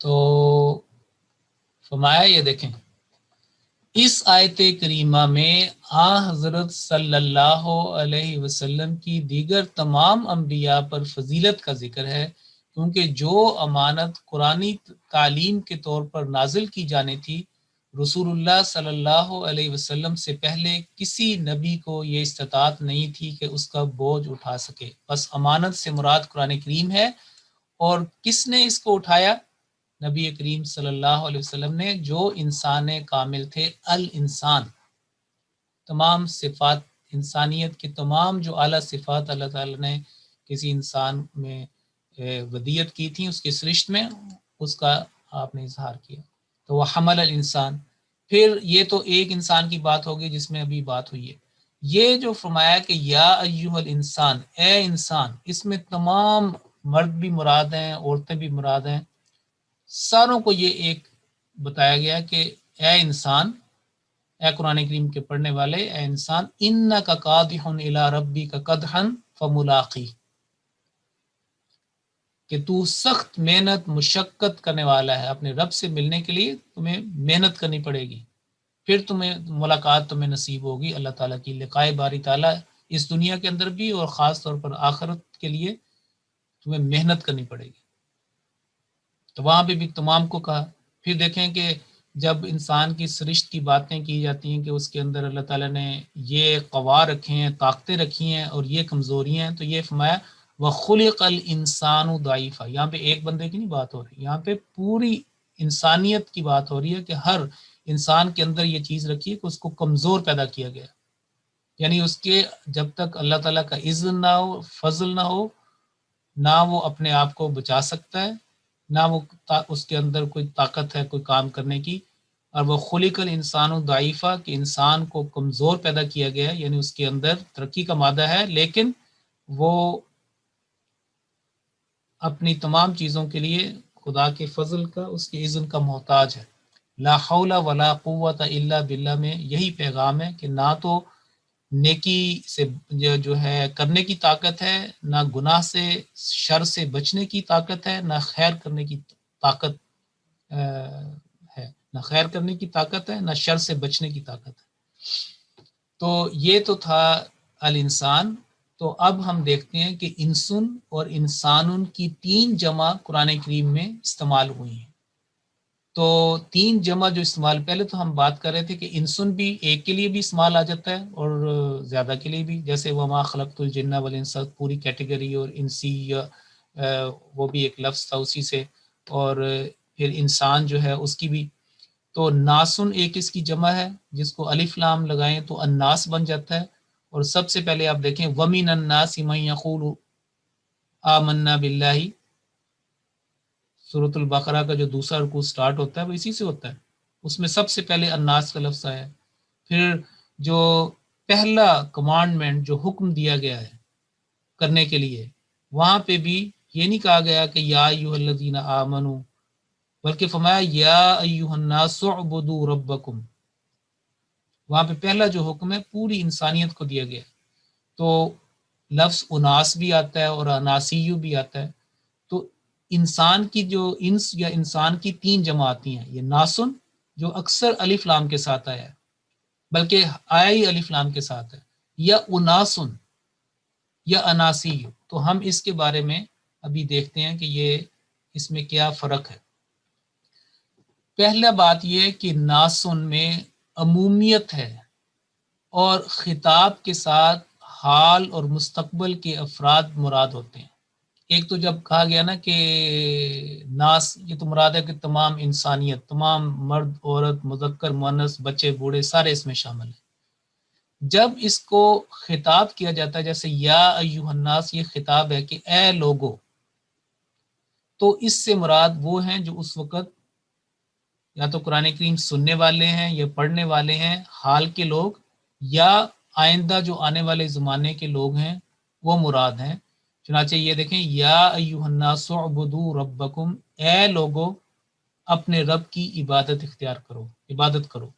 تو فرمایا یہ دیکھیں اس آیت کریمہ میں حضرت صلی اللہ علیہ وسلم کی دیگر تمام انبیاء پر فضیلت کا ذکر ہے، کیونکہ جو امانت قرآنی تعلیم کے طور پر نازل کی جانی تھی، رسول اللہ صلی اللہ علیہ وسلم سے پہلے کسی نبی کو یہ استطاعت نہیں تھی کہ اس کا بوجھ اٹھا سکے۔ بس امانت سے مراد قرآن کریم ہے، اور کس نے اس کو اٹھایا؟ نبی کریم صلی اللہ علیہ وسلم نے، جو انسان کامل تھے، الانسان، تمام صفات انسانیت کی تمام جو اعلیٰ صفات اللہ تعالیٰ نے کسی انسان میں ودیت کی تھی اس کی سرشت میں، اس کا آپ نے اظہار کیا۔ تو وہ حمل الانسان، پھر یہ تو ایک انسان کی بات ہوگی جس میں ابھی بات ہوئی ہے۔ یہ جو فرمایا کہ یا ایھا الانسان، اے انسان، اس میں تمام مرد بھی مراد ہیں، عورتیں بھی مراد ہیں، ساروں کو یہ ایک بتایا گیا کہ اے انسان، اے قرآن کریم کے پڑھنے والے، اے انسان، انک قادح الی ربک قدحا فملاقی، کہ تو سخت محنت مشقت کرنے والا ہے اپنے رب سے ملنے کے لیے، تمہیں محنت کرنی پڑے گی، پھر تمہیں ملاقات تمہیں نصیب ہوگی اللہ تعالیٰ کی، لقائے باری تعالیٰ اس دنیا کے اندر بھی، اور خاص طور پر آخرت کے لیے تمہیں محنت کرنی پڑے گی۔ تو وہاں پہ بھی تمام کو کہا۔ پھر دیکھیں کہ جب انسان کی سرشت کی باتیں کی جاتی ہیں کہ اس کے اندر اللہ تعالیٰ نے یہ قوا رکھے ہیں، طاقتیں رکھی ہیں اور یہ کمزوریاں ہیں، تو یہ فرمایا وَخُلِقَ الْإِنسَانُ ضَعِيفًا، یہاں پہ ایک بندے کی نہیں بات ہو رہی، یہاں پہ پوری انسانیت کی بات ہو رہی ہے کہ ہر انسان کے اندر یہ چیز رکھی ہے کہ اس کو کمزور پیدا کیا گیا، یعنی اس کے جب تک اللہ تعالیٰ کا اذن نہ ہو، فضل نہ ہو، نہ وہ اپنے آپ کو بچا سکتا ہے، نہ وہ اس کے اندر کوئی طاقت ہے کوئی کام کرنے کی۔ اور وہ خلق الانسان ضعیفہ، کہ انسان کو کمزور پیدا کیا گیا ہے، یعنی اس کے اندر ترقی کا مادہ ہے لیکن وہ اپنی تمام چیزوں کے لیے خدا کے فضل کا، اس کے اذن کا محتاج ہے۔ لا حول ولا قوت الا باللہ میں یہی پیغام ہے کہ نہ تو نیکی سے جو ہے کرنے کی طاقت ہے، نہ گناہ سے شر سے بچنے کی طاقت ہے، نہ خیر کرنے کی طاقت ہے، نہ خیر کرنے کی طاقت ہے، نہ شر سے بچنے کی طاقت ہے۔ تو یہ تو تھا الانسان۔ تو اب ہم دیکھتے ہیں کہ انسن اور انسانن کی 3 جمع قرآن کریم میں استعمال ہوئی ہیں۔ تو 3 جمع جو استعمال، پہلے تو ہم بات کر رہے تھے کہ انسن بھی ایک کے لیے بھی استعمال آ جاتا ہے اور زیادہ کے لیے بھی، جیسے وما خلقت الجن والانس پوری کیٹیگری، اور انسی وہ بھی ایک لفظ تھا اسی سے، اور پھر انسان جو ہے اس کی بھی۔ تو ناسن ایک اس کی جمع ہے جس کو الف لام لگائیں تو الناس بن جاتا ہے۔ اور سب سے پہلے آپ دیکھیں ومن الناس من یقول آمنا باللہ، سورۃ البقرہ کا جو دوسرا رکوع سٹارٹ ہوتا ہے وہ اسی سے ہوتا ہے، اس میں سب سے پہلے الناس کا لفظ آیا ہے۔ پھر جو پہلا کمانڈمنٹ جو حکم دیا گیا ہے کرنے کے لیے، وہاں پہ بھی یہ نہیں کہا گیا کہ یا ایھا الذین آمنو، بلکہ فرمایا یا ایھا الناس اعبدوا ربکم، وہاں پہ پہلا جو حکم ہے پوری انسانیت کو دیا گیا۔ تو لفظ اناس بھی آتا ہے اور اناسیو بھی آتا ہے۔ تو انسان کی جو انس یا انسان کی 3 جمع آتی ہیں، یہ ناسن جو اکثر الف لام کے ساتھ آیا ہے، بلکہ آیا ہی الف لام کے ساتھ ہے، یا اناسن یا اناسی۔ تو ہم اس کے بارے میں ابھی دیکھتے ہیں کہ یہ اس میں کیا فرق ہے۔ پہلا بات یہ کہ ناسن میں عمومیت ہے اور خطاب کے ساتھ حال اور مستقبل کے افراد مراد ہوتے ہیں۔ ایک تو جب کہا گیا نا کہ ناس، یہ تو مراد ہے کہ تمام انسانیت، تمام مرد عورت مذکر مؤنث بچے بوڑھے سارے اس میں شامل ہیں۔ جب اس کو خطاب کیا جاتا ہے جیسے یا ایھا الناس، یہ خطاب ہے کہ اے لوگو، تو اس سے مراد وہ ہیں جو اس وقت یا تو قرآن کریم سننے والے ہیں یا پڑھنے والے ہیں، حال کے لوگ، یا آئندہ جو آنے والے زمانے کے لوگ ہیں وہ مراد ہیں۔ چنانچہ یہ دیکھیں یا ایھا الناس اعبدوا ربکم، اے لوگو اپنے رب کی عبادت اختیار کرو، عبادت کرو۔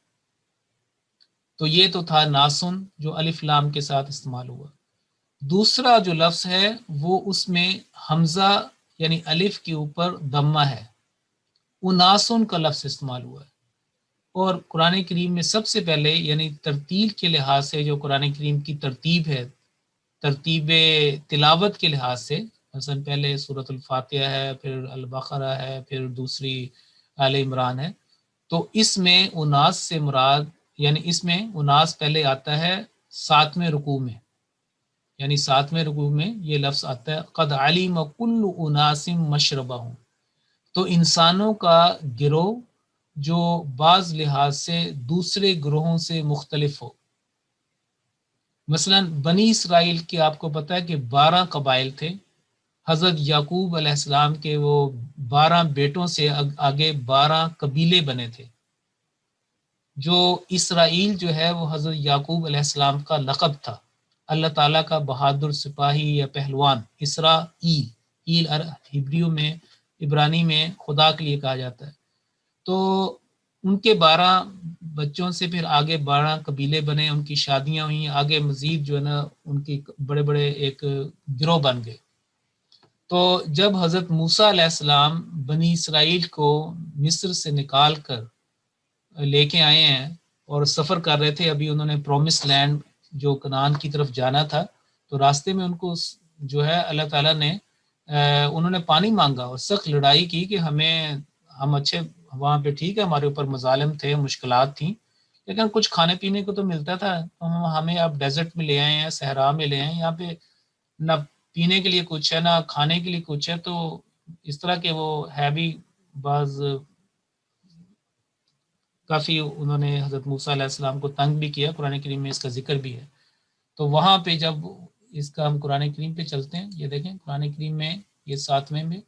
تو یہ تو تھا ناسن جو الف لام کے ساتھ استعمال ہوا۔ دوسرا جو لفظ ہے وہ اس میں حمزہ یعنی الف کے اوپر ضمہ ہے، اناسن کا لفظ استعمال ہوا ہے۔ اور قرآن کریم میں سب سے پہلے یعنی ترتیل کے لحاظ سے جو قرآن کریم کی ترتیب ہے، ترتیب تلاوت کے لحاظ سے، مثلا پہلے سورۃ الفاتحہ ہے، پھر البقرہ ہے، پھر دوسری آل عمران ہے، تو اس میں اناس سے مراد، یعنی اس میں اناس پہلے آتا ہے 7ویں رکوع میں، یعنی 7ویں رکوع میں یہ لفظ آتا ہے قد علم کل اناس مشربہم، تو انسانوں کا گروہ جو بعض لحاظ سے دوسرے گروہوں سے مختلف ہو. مثلا بنی اسرائیل کے آپ کو پتہ ہے کہ 12 قبائل تھے. حضرت یعقوب علیہ السلام کے وہ 12 بیٹوں سے آگے 12 قبیلے بنے تھے. جو اسرائیل جو ہے وہ حضرت یعقوب علیہ السلام کا لقب تھا، اللہ تعالیٰ کا بہادر سپاہی یا پہلوان. اسرائیل، ایل ہبریو میں، عبرانی میں خدا کے لیے کہا جاتا ہے. تو ان کے 12 بچوں سے پھر آگے 12 قبیلے بنے، ان کی شادیاں ہوئیں، آگے مزید جو ہے نا ان کی بڑے بڑے ایک گروہ بن گئے. تو جب حضرت موسیٰ علیہ السلام بنی اسرائیل کو مصر سے نکال کر لے کے آئے ہیں اور سفر کر رہے تھے، ابھی انہوں نے پرومس لینڈ جو کنعان کی طرف جانا تھا، تو راستے میں ان کو جو ہے اللہ تعالیٰ نے انہوں نے پانی مانگا اور سخت لڑائی کی کہ ہم اچھے وہاں پہ ٹھیک ہے، ہمارے اوپر مظالم تھے، مشکلات تھیں، لیکن کچھ کھانے پینے کو تو ملتا تھا. ہمیں آپ ڈیزرٹ میں لے آئے ہیں، صحرا میں لے آئے ہیں، یہاں پہ نہ پینے کے لیے کچھ ہے نہ کھانے کے لیے کچھ ہے. تو اس طرح کے وہ ہے بھی بعض کافی انہوں نے حضرت موسیٰ علیہ السلام کو تنگ بھی کیا. قرآن کریم میں اس کا ذکر بھی ہے. تو وہاں پہ جب اس کا ہم قرآن کریم پہ چلتے ہیں، یہ دیکھیں قرآن کریم میں یہ 7ویں میں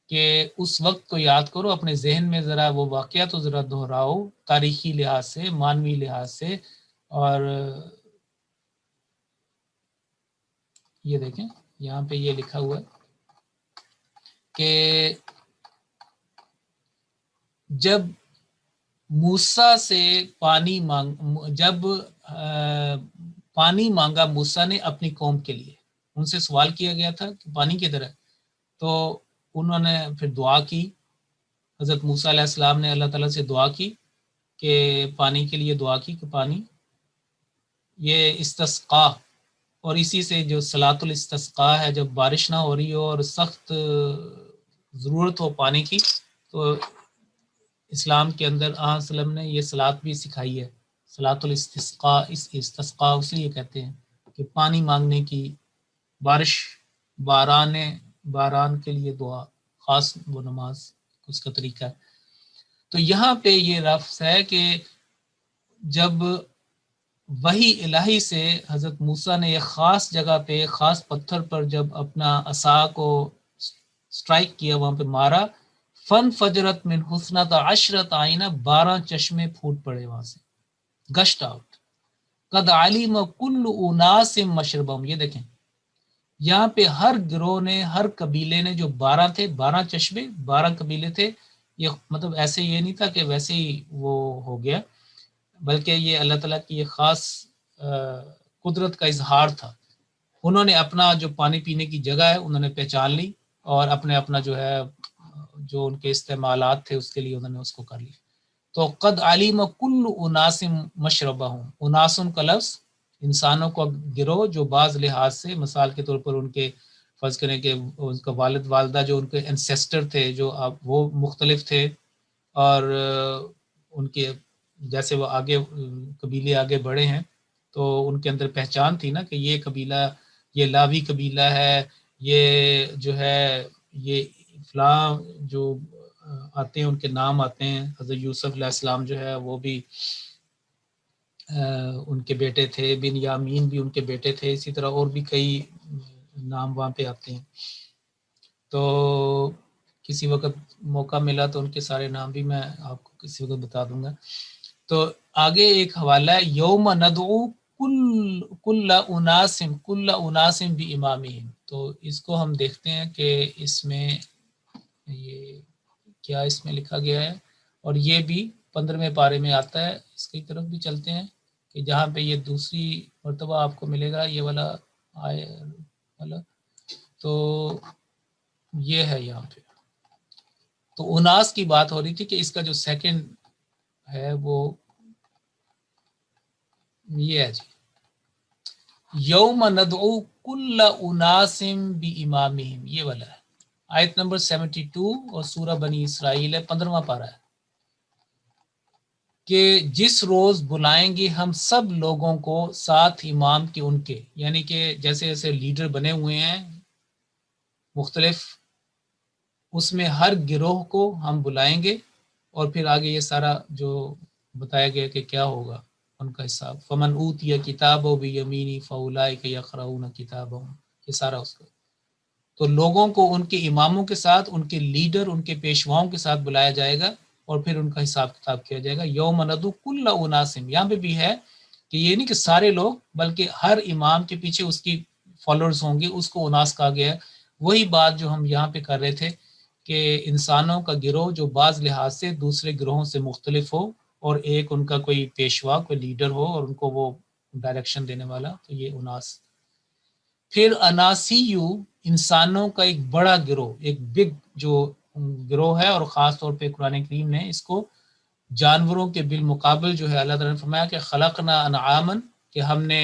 کہ اس وقت کو یاد کرو، اپنے ذہن میں ذرا وہ واقعہ تو ذرا دہراؤ، تاریخی لحاظ سے، مانوی لحاظ سے. اور یہ دیکھیں یہاں پہ یہ لکھا ہوا ہے کہ جب موسیٰ سے پانی مانگا موسیٰ نے اپنی قوم کے لیے، ان سے سوال کیا گیا تھا کہ پانی کدھر ہے، تو انہوں نے پھر دعا کی. حضرت موسیٰ علیہ السلام نے اللہ تعالیٰ سے دعا کی کہ پانی کے لیے دعا کی کہ پانی، یہ استسقا، اور اسی سے جو صلاۃ الاستسقا ہے، جب بارش نہ ہو رہی ہو اور سخت ضرورت ہو پانی کی، تو اسلام کے اندر آن وسلم نے یہ صلاۃ بھی سکھائی ہے، صلاۃ الاستسقاء. استسقاء اس لیے کہتے ہیں کہ پانی مانگنے کی، بارش، باران کے لیے دعا، خاص وہ نماز اس کا طریقہ ہے. تو یہاں پہ یہ لفظ ہے کہ جب وحی الہی سے حضرت موسیٰ نے ایک خاص جگہ پہ، خاص پتھر پر جب اپنا عصا کو سٹرائک کیا، وہاں پہ مارا، فن فجرت من حسنت عشرت آئینہ، 12 چشمے پھوٹ پڑے وہاں سے، گشٹ آؤٹ. قد علیم کل اناس مشربہم، یہ دیکھیں یہاں پہ ہر گروہ نے، ہر قبیلے نے، جو 12 تھے، 12 چشمے، 12 قبیلے تھے. یہ مطلب ایسے یہ نہیں تھا کہ ویسے ہی وہ ہو گیا، بلکہ یہ اللہ تعالیٰ کی یہ خاص قدرت کا اظہار تھا. انہوں نے اپنا جو پانی پینے کی جگہ ہے انہوں نے پہچان لی، اور اپنا جو ہے جو ان کے استعمالات تھے اس کے لیے انہوں نے اس کو کر لی. تو قد علیم کل اناس مشربہم، اناسن کا لفظ انسانوں کا گروہ جو بعض لحاظ سے، مثال کے طور پر ان کے فرض کریں کہ ان کا والد والدہ جو ان کے انسیسٹر تھے، جو وہ مختلف تھے، اور ان کے جیسے وہ آگے قبیلے آگے بڑھے ہیں تو ان کے اندر پہچان تھی نا کہ یہ قبیلہ، یہ لاوی قبیلہ ہے، یہ جو ہے یہ فلاں جو آتے ہیں ان کے نام آتے ہیں. حضرت یوسف علیہ السلام جو ہے وہ بھی ان کے بیٹے تھے، بن یامین بھی ان کے بیٹے تھے، اسی طرح اور بھی کئی نام وہاں پہ آتے ہیں. تو کسی وقت موقع ملا تو ان کے سارے نام بھی میں آپ کو کسی وقت بتا دوں گا. تو آگے ایک حوالہ ہے، یوم ندعو کل اناسم بامامہم. تو اس کو ہم دیکھتے ہیں کہ اس میں یہ کیا اس میں لکھا گیا ہے، اور یہ بھی 15ویں پارے میں آتا ہے. اس کی طرف بھی چلتے ہیں کہ جہاں پہ یہ دوسری مرتبہ آپ کو ملے گا یہ والا آئے والا، تو یہ ہے یہاں پہ. تو اناس کی بات ہو رہی تھی کہ اس کا جو سیکنڈ ہے وہ یہ ہے جی، یوم ندعو کل اناسم بامامہم، یہ والا ہے آیت نمبر 72 اور سورہ بنی اسرائیل ہے، 15واں پارہ ہے کہ جس روز بلائیں گے ہم سب لوگوں کو ساتھ امام کے ان کے، یعنی کہ جیسے جیسے لیڈر بنے ہوئے ہیں مختلف اس میں ہر گروہ کو ہم بلائیں گے، اور پھر آگے یہ سارا جو بتایا گیا کہ کیا ہوگا ان کا حساب. فمن اوتی کتابہ بیمینہ فاولئک یقرؤون کتابہم، یہ سارا اس کا. تو لوگوں کو ان کے اماموں کے ساتھ، ان کے لیڈر، ان کے پیشواؤں کے ساتھ بلایا جائے گا، اور پھر ان کا حساب کتاب کیا جائے گا. یوم ندعو کل اناس، یہاں پہ بھی ہے کہ یہ نہیں کہ سارے لوگ، بلکہ ہر امام کے پیچھے اس کی فالوورز ہوں گے، اس کو اناس کہا گیا ہے. وہی بات جو ہم یہاں پہ کر رہے تھے کہ انسانوں کا گروہ جو بعض لحاظ سے دوسرے گروہوں سے مختلف ہو، اور ایک ان کا کوئی پیشوا، کوئی لیڈر ہو، اور ان کو وہ ڈائریکشن دینے والا، تو یہ اناس. پھر اناسیو، انسانوں کا ایک بڑا گروہ، ایک بگ جو گروہ ہے، اور خاص طور پہ قرآن کریم نے اس کو جانوروں کے بالمقابل جو ہے اللہ تعالیٰ نے فرمایا کہ خلقنا انعاما، کہ ہم نے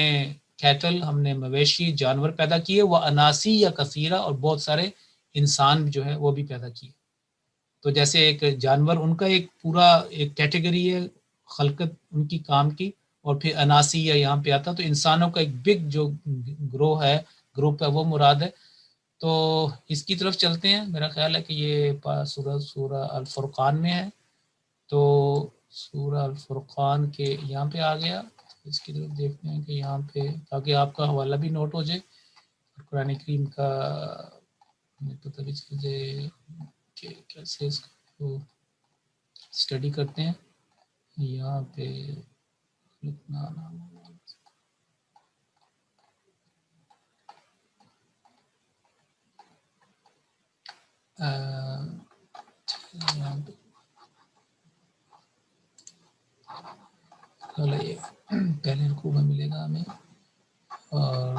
کیٹل، ہم نے مویشی جانور پیدا کیے، وہ اناسی یا کثیرہ، اور بہت سارے انسان جو ہے وہ بھی پیدا کیے. تو جیسے ایک جانور ان کا ایک پورا ایک کیٹیگری ہے خلقت ان کی کام کی، اور پھر اناسی یا یہاں پہ آتا، تو انسانوں کا ایک بگ جو گروہ ہے، گروپ ہے، وہ مراد ہے. تو اس کی طرف چلتے ہیں. میرا خیال ہے کہ یہ سورہ الفرقان میں ہے. تو سورہ الفرقان کے یہاں پہ آ گیا، اس کی طرف دیکھتے ہیں کہ یہاں پہ، تاکہ آپ کا حوالہ بھی نوٹ ہو جائے، قرآن کریم کا پتہ بھی چل جائے کہ کیسے اس کو اسٹڈی کرتے ہیں. یہاں پہ یہاں پہ پہلے رکوع میں ملے گا ہمیں، اور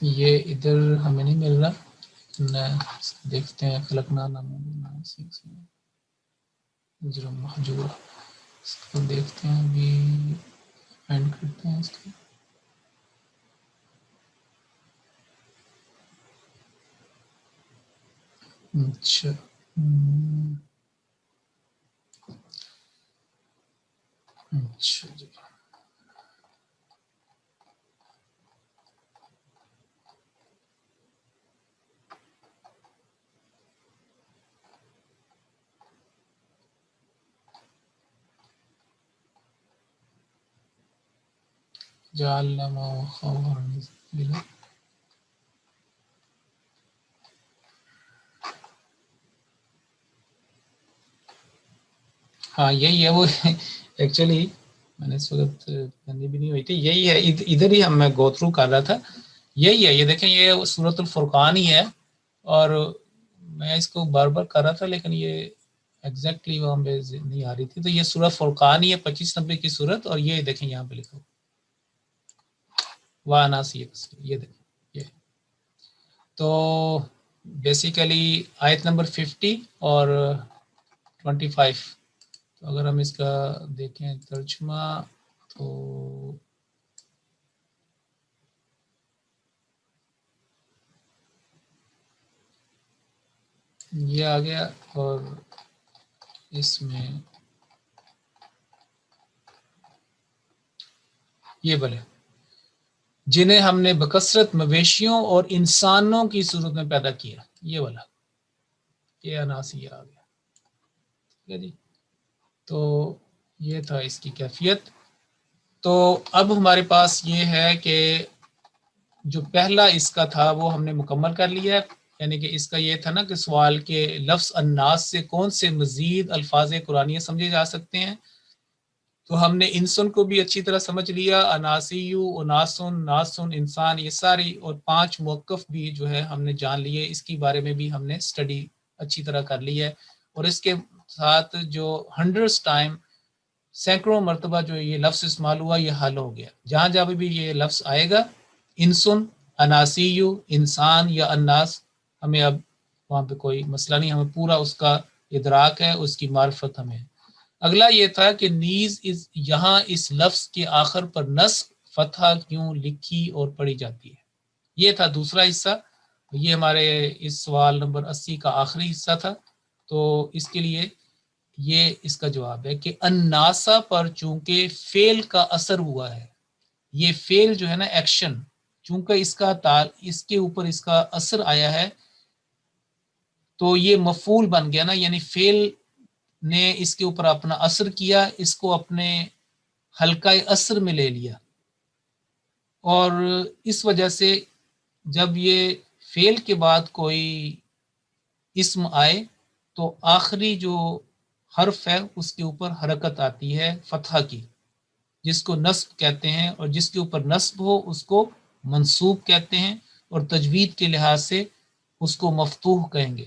یہ ادھر ہمیں نہیں مل رہا، دیکھتے ہیں. خلقنا جرم محجور، اس کو دیکھتے ہیں، ابھی اینڈ کرتے ہیں اس کو. اچھا اچھا جی. جعلنا ما خبر بلا، ہاں یہی ہے وہ. ایکچولی میں نے اس وقت بندی بھی نہیں ہوئی تھی، یہی ہے، ادھر ہی ہم میں گو تھرو کر رہا تھا. یہی ہے، یہ دیکھیں، یہ سورۃ الفرقان ہی ہے، اور میں اس کو بار بار کر رہا تھا، لیکن یہ ایگزیکٹلی وہاں پہ نہیں آ رہی تھی. تو یہ سورہ فرقان ہی ہے، 25 نمبر کی سورت، اور یہ دیکھیں یہاں پہ لکھا واناسی، یہ دیکھیں یہ. تو بیسیکلی آیت نمبر 50 اور 25. تو اگر ہم اس کا دیکھیں ترجمہ، تو یہ آ گیا، اور اس میں یہ بولے جنہیں ہم نے بکثرت مویشیوں اور انسانوں کی صورت میں پیدا کیا، یہ والا، یہ اناسی آ گیا. ٹھیک ہے جی. تو یہ تھا اس کی کیفیت. تو اب ہمارے پاس یہ ہے کہ جو پہلا اس کا تھا وہ ہم نے مکمل کر لیا ہے. یعنی کہ اس کا یہ تھا نا کہ سوال کے لفظ الناس سے کون سے مزید الفاظ قرآنی سمجھے جا سکتے ہیں. تو ہم نے انسن کو بھی اچھی طرح سمجھ لیا، اناسیو، اناسن، ناسن، انسان، یہ ساری، اور 5 موقف بھی جو ہے ہم نے جان لیے. اس کے بارے میں بھی ہم نے سٹڈی اچھی طرح کر لی ہے. اور اس کے ساتھ جو 100 ٹائم، سینکڑوں مرتبہ جو یہ لفظ استعمال ہوا، یہ حل ہو گیا. جہاں جہاں بھی یہ لفظ آئے گا، انسن، اناسیو، انسان یا الناس، ہمیں اب وہاں پہ کوئی مسئلہ نہیں، ہمیں پورا اس کا ادراک ہے، اس کی معرفت ہمیں. اگلا یہ تھا کہ نیز یہاں اس لفظ کے آخر پر نصب فتحہ کیوں لکھی اور پڑھی جاتی ہے. یہ تھا دوسرا حصہ. یہ ہمارے اس سوال نمبر 80 کا آخری حصہ تھا، تو اس کے لیے یہ اس کا جواب ہے کہ الناسا پر چونکہ فعل کا اثر ہوا ہے، یہ فعل جو ہے نا ایکشن، چونکہ اس کے اوپر اس کا اثر آیا ہے تو یہ مفعول بن گیا نا، یعنی فعل نے اس کے اوپر اپنا اثر کیا، اس کو اپنے حلقہ اثر میں لے لیا، اور اس وجہ سے جب یہ فعل کے بعد کوئی اسم آئے تو آخری جو حرف ہے اس کے اوپر حرکت آتی ہے فتحہ کی، جس کو نصب کہتے ہیں، اور جس کے اوپر نصب ہو اس کو منصوب کہتے ہیں، اور تجوید کے لحاظ سے اس کو مفتوح کہیں گے،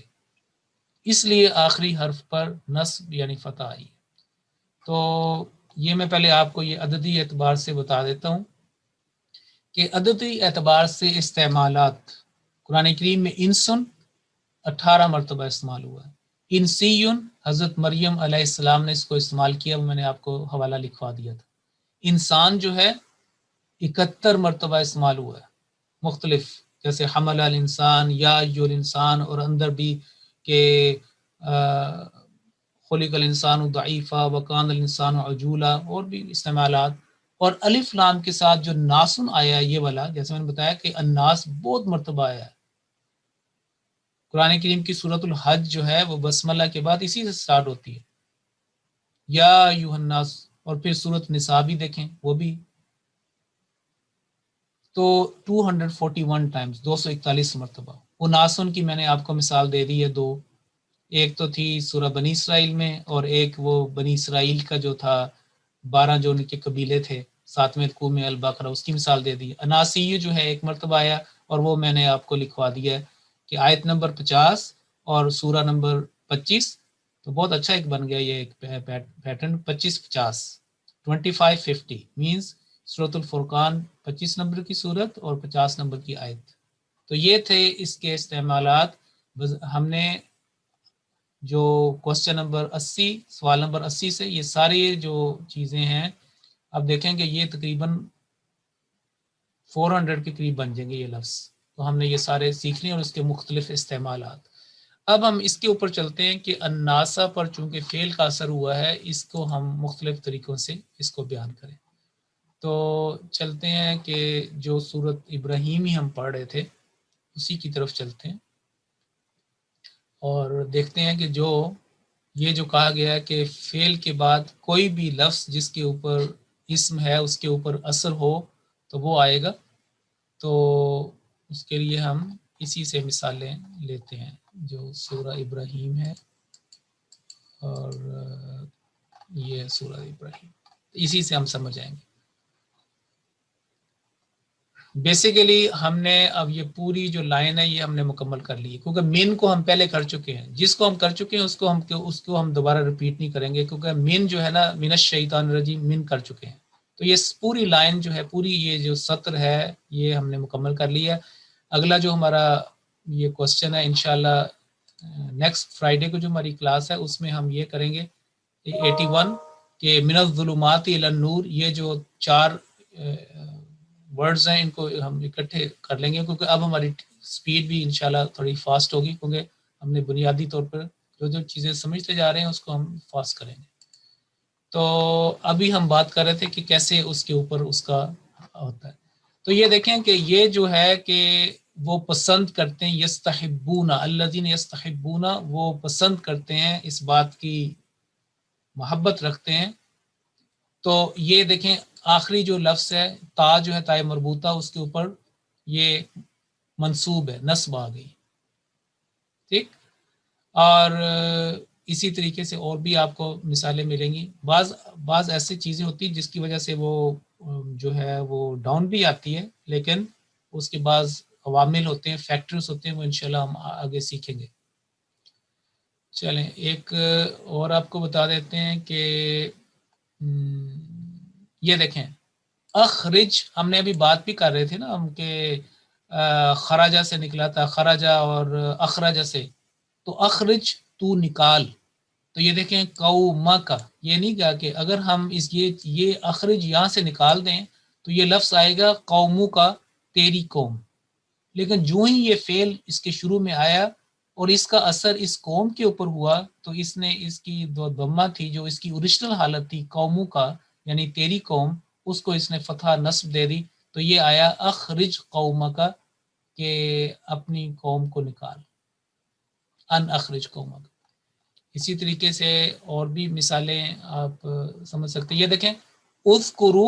اس لیے آخری حرف پر نصب یعنی فتح آئی۔ تو یہ میں پہلے آپ کو یہ عددی اعتبار سے بتا دیتا ہوں کہ عددی اعتبار سے استعمالات قرآن کریم میں انسن 18 مرتبہ استعمال ہوا ہے، انسیون حضرت مریم علیہ السلام نے اس کو استعمال کیا، وہ میں نے آپ کو حوالہ لکھوا دیا تھا۔ انسان جو ہے 71 مرتبہ استعمال ہوا ہے مختلف، جیسے حمل الانسان، یا ایو الانسان، اور اندر بھی کہ خلق الانسان ضعیفا وکان الانسان عجولا، اور بھی استعمالات۔ اور الف لام کے ساتھ جو ناسن آیا یہ والا، جیسے میں نے بتایا کہ الناس بہت مرتبہ آیا ہے قرآن کریم کی سورۃ الحج جو ہے وہ بسملہ کے بعد اسی سے سٹارٹ ہوتی ہے، یا ایھا الناس، اور پھر سورۃ نساء بھی دیکھیں وہ بھی تو 241 ٹائمز، 241 مرتبہ۔ وہ ناسن کی میں نے آپ کو مثال دے دی ہے دو، ایک تو تھی سورہ بنی اسرائیل میں، اور ایک وہ بنی اسرائیل کا جو تھا 12 جو ان کے قبیلے تھے 7ویں رکوع میں البقرہ، اس کی مثال دے دی۔ اناسی جو ہے ایک مرتبہ آیا، اور وہ میں نے آپ کو لکھوا دیا ہے کہ آیت نمبر 50 اور سورہ نمبر 25، تو بہت اچھا ایک بن گیا یہ ایک پیٹرن، 25-50 25-50 مینز سورۃ الفرقان 25 نمبر کی سورت اور 50 نمبر کی آیت۔ تو یہ تھے اس کے استعمالات۔ ہم نے جو کوسچن نمبر 80 سوال نمبر 80 سے یہ ساری جو چیزیں ہیں، اب دیکھیں کہ یہ تقریباً 400 کے قریب بن جائیں گے یہ لفظ، تو ہم نے یہ سارے سیکھ لیں اور اس کے مختلف استعمالات۔ اب ہم اس کے اوپر چلتے ہیں کہ الناسا پر چونکہ فعل کا اثر ہوا ہے، اس کو ہم مختلف طریقوں سے اس کو بیان کریں۔ تو چلتے ہیں کہ جو سورۃ ابراہیم ہی ہم پڑھ رہے تھے اسی کی طرف چلتے ہیں، اور دیکھتے ہیں کہ جو یہ جو کہا گیا ہے کہ فعل کے بعد کوئی بھی لفظ جس کے اوپر اسم ہے اس کے اوپر اثر ہو تو وہ آئے گا۔ تو اس کے لیے ہم اسی سے مثالیں لیتے ہیں جو سورہ ابراہیم ہے، اور یہ ہے سورہ ابراہیم، اسی سے ہم سمجھ آئیں گے۔ بیسیکلی ہم نے اب یہ پوری جو لائن ہے یہ ہم نے مکمل کر لی ہے، کیونکہ مین کو ہم پہلے کر چکے ہیں، جس کو ہم کر چکے ہیں اس کو ہم دوبارہ ریپیٹ نہیں کریں گے، کیونکہ مین جو ہے نا من الشیطان الرجیم مین کر چکے ہیں۔ تو یہ پوری لائن جو ہے، پوری یہ جو سطر ہے یہ ہم نے مکمل کر لیا۔ اگلا جو ہمارا یہ کوسچن ہے انشاءاللہ نیکسٹ فرائیڈے کو جو ہماری کلاس ہے اس میں ہم یہ کریں گے 81 کہ من الظلمات الی النور، یہ جو 4 ورڈز ہیں ان کو ہم اکٹھے کر لیں گے، کیونکہ اب ہماری سپیڈ بھی انشاءاللہ تھوڑی فاسٹ ہوگی، کیونکہ ہم نے بنیادی طور پر جو چیزیں سمجھتے جا رہے ہیں اس کو ہم فاسٹ کریں گے۔ تو ابھی ہم بات کر رہے تھے کہ کیسے اس کے اوپر اس کا ہوتا ہے۔ تو یہ دیکھیں کہ یہ جو ہے کہ وہ پسند کرتے ہیں، یستحبون الذین یستحبون، وہ پسند کرتے ہیں، اس بات کی محبت رکھتے ہیں۔ تو یہ دیکھیں آخری جو لفظ ہے تا جو ہے تائے مربوطہ، اس کے اوپر یہ منصوب ہے، نصب آ گئی، ٹھیک۔ اور اسی طریقے سے اور بھی آپ کو مثالیں ملیں گی، بعض ایسی چیزیں ہوتی ہیں جس کی وجہ سے وہ جو ہے وہ ڈاؤن بھی آتی ہے، لیکن اس کے بعض عوامل ہوتے ہیں، فیکٹرز ہوتے ہیں، وہ انشاءاللہ ہم آگے سیکھیں گے۔ چلیں ایک اور آپ کو بتا دیتے ہیں کہ یہ دیکھیں اخرج، ہم نے ابھی بات بھی کر رہے تھے نا ہم کہ خراجہ سے نکلا تھا، خراجہ اور اخراجہ سے، تو اخرج تو نکال، تو یہ دیکھیں قوما کا، یہ نہیں کہا کہ اگر ہم یہ اخرج یہاں سے نکال دیں تو یہ لفظ آئے گا قوموں کا، تیری قوم، لیکن جو ہی یہ فعل اس کے شروع میں آیا اور اس کا اثر اس قوم کے اوپر ہوا تو اس نے اس کی دو ضمہ تھی جو اس کی اوریجنل حالت تھی قوموں کا یعنی تیری قوم، اس کو اس نے فتح نصب دے دی، تو یہ آیا اخرج قومک کہ اپنی قوم کو نکال، ان اخرج قومک۔ اسی طریقے سے اور بھی مثالیں آپ سمجھ سکتے ہیں۔ یہ دیکھیں اذکرو،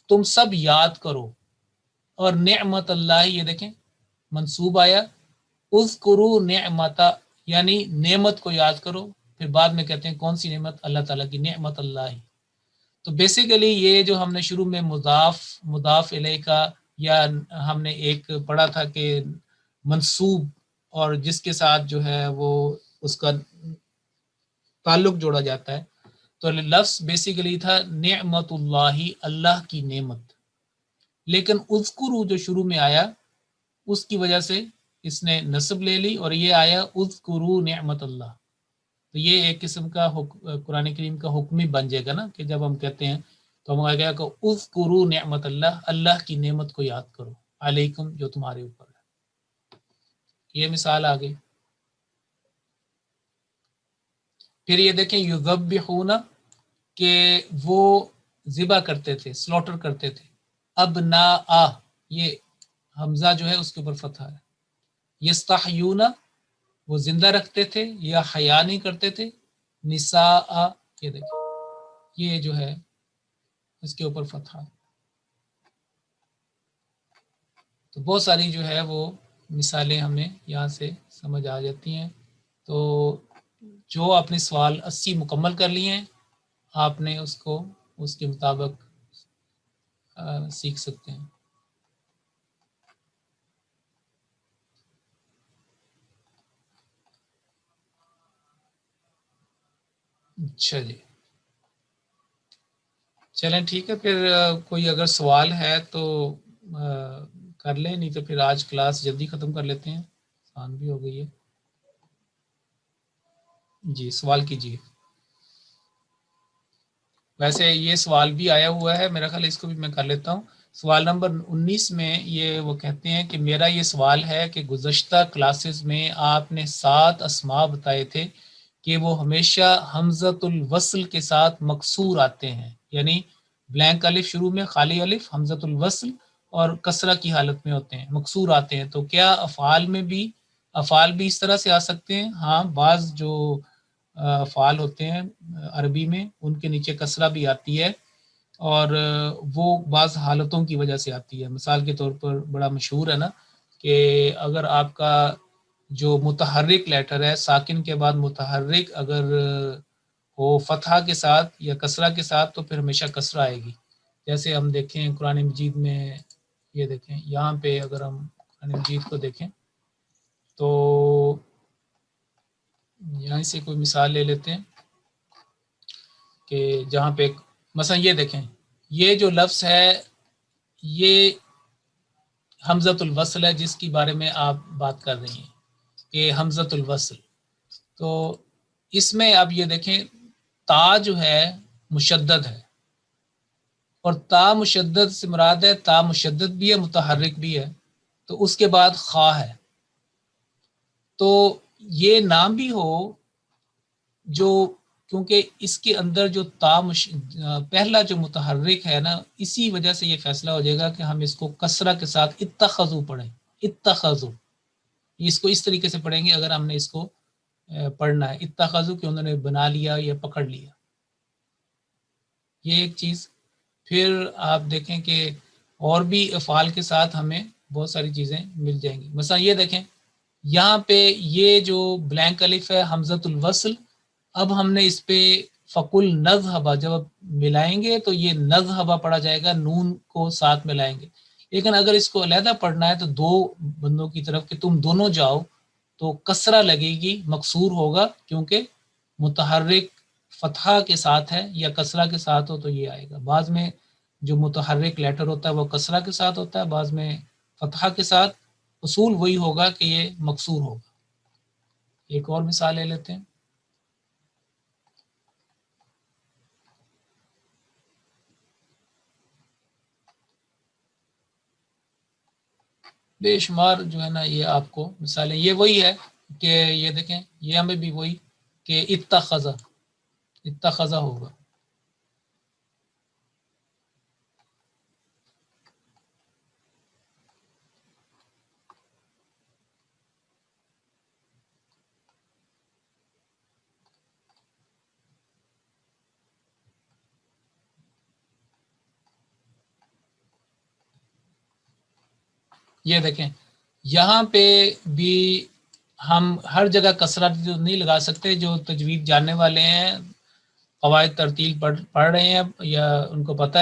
تم سب یاد کرو، اور نعمت اللہ، یہ دیکھیں منصوب آیا، اذکرو نعمت یعنی نعمت کو یاد کرو، پھر بعد میں کہتے ہیں کون سی نعمت؟ اللہ تعالیٰ کی نعمت اللہ۔ تو بیسیکلی یہ جو ہم نے شروع میں مضاف الیہ کا، یا ہم نے ایک پڑھا تھا کہ منصوب اور جس کے ساتھ جو ہے وہ اس کا تعلق جوڑا جاتا ہے، تو لفظ بیسیکلی تھا نعمت اللہ، اللہ کی نعمت، لیکن اذکرو جو شروع میں آیا اس کی وجہ سے اس نے نصب لے لی اور یہ آیا اذکرو نعمت اللہ۔ تو یہ ایک قسم کا قرآن کریم کا حکم ہی بن جائے گا نا، کہ جب ہم کہتے ہیں تو ہم آگے کہ اذکرو نعمت اللہ، اللہ کی نعمت کو یاد کرو، علیکم جو تمہارے اوپر ہے۔ یہ مثال آ گئی۔ پھر یہ دیکھیں یذبحون کہ وہ ذبح کرتے تھے، سلوٹر کرتے تھے، ابناء، یہ حمزہ جو ہے اس کے اوپر فتح ہے، یستحیون وہ زندہ رکھتے تھے یا حیا نہیں کرتے تھے، نساء، یہ دیکھیں یہ جو ہے اس کے اوپر فتح۔ تو بہت ساری جو ہے وہ مثالیں ہمیں یہاں سے سمجھ آ جاتی ہیں۔ تو جو آپ نے سوال 80 مکمل کر لیے ہیں، آپ نے اس کو اس کے مطابق سیکھ سکتے ہیں۔ اچھا جی، چلیں ٹھیک ہے، پھر کوئی اگر سوال ہے تو کر لیں، نہیں تو پھر آج کلاس جلدی ختم کر لیتے ہیں، آسان بھی ہو گئی ہے۔ جی سوال کیجیے۔ ویسے یہ سوال بھی آیا ہوا ہے، میرا خیال اس کو بھی میں کر لیتا ہوں۔ سوال نمبر 19 میں یہ وہ کہتے ہیں کہ میرا یہ سوال ہے کہ گزشتہ کلاسز میں آپ نے 7 اسماء بتائے تھے کہ وہ ہمیشہ حمزۃ الوصل کے ساتھ مکسور آتے ہیں، یعنی بلینک الف شروع میں، خالی الف، حمزۃ الوصل اور کسرہ کی حالت میں ہوتے ہیں، مکسور آتے ہیں۔ تو کیا افعال میں بھی افعال بھی اس طرح سے آ سکتے ہیں؟ ہاں، بعض جو افعال ہوتے ہیں عربی میں ان کے نیچے کسرہ بھی آتی ہے، اور وہ بعض حالتوں کی وجہ سے آتی ہے۔ مثال کے طور پر بڑا مشہور ہے نا کہ اگر آپ کا جو متحرک لیٹر ہے، ساکن کے بعد متحرک اگر ہو فتحہ کے ساتھ یا کسرہ کے ساتھ تو پھر ہمیشہ کسرہ آئے گی۔ جیسے ہم دیکھیں قرآن مجید میں، یہ دیکھیں یہاں پہ اگر ہم قرآن مجید کو دیکھیں تو یہیں سے کوئی مثال لے لیتے ہیں کہ جہاں پہ مثلا یہ دیکھیں، یہ جو لفظ ہے یہ حمزۃ الوصل ہے جس کے بارے میں آپ بات کر رہی ہیں کہ حمزۃ الوصل، تو اس میں آپ یہ دیکھیں تا جو ہے مشدد ہے، اور تا مشدد سے مراد ہے تا مشدد بھی ہے متحرک بھی ہے، تو اس کے بعد خا ہے، تو یہ نام بھی ہو جو، کیونکہ اس کے اندر جو پہلا جو متحرک ہے نا، اسی وجہ سے یہ فیصلہ ہو جائے گا کہ ہم اس کو کسرہ کے ساتھ اتخذو پڑھیں، اتخذو، اس کو اس طریقے سے پڑھیں گے اگر ہم نے اس کو پڑھنا ہے، اتخذو کہ انہوں نے بنا لیا یا پکڑ لیا، یہ ایک چیز۔ پھر آپ دیکھیں کہ اور بھی افعال کے ساتھ ہمیں بہت ساری چیزیں مل جائیں گی۔ مثلا یہ دیکھیں یہاں پہ یہ جو بلینک الف ہے حمزۃ الوصل، اب ہم نے اس پہ فقل نذهب جب ملائیں گے تو یہ نذهب پڑھا جائے گا، نون کو ساتھ ملائیں گے، لیکن اگر اس کو علیحدہ پڑھنا ہے تو دو بندوں کی طرف کہ تم دونوں جاؤ تو کسرہ لگے گی، مکسور ہوگا، کیونکہ متحرک فتحہ کے ساتھ ہے یا کسرہ کے ساتھ ہو تو یہ آئے گا۔ بعض میں جو متحرک لیٹر ہوتا ہے وہ کسرہ کے ساتھ ہوتا ہے، بعض میں فتحہ کے ساتھ، اصول وہی ہوگا کہ یہ مکسور ہوگا۔ ایک اور مثال لے لیتے ہیں۔ بے شمار جو ہے نا یہ آپ کو مثالیں، یہ وہی ہے کہ یہ دیکھیں یہ ہمیں بھی وہی کہ اتخذ ہوگا. یہ دیکھیں یہاں پہ بھی ہم ہر جگہ کسرہ نہیں لگا سکتے. جو تجوید جاننے والے ہیں، قواعد ترتیل پڑھ رہے ہیں یا ان کو پتہ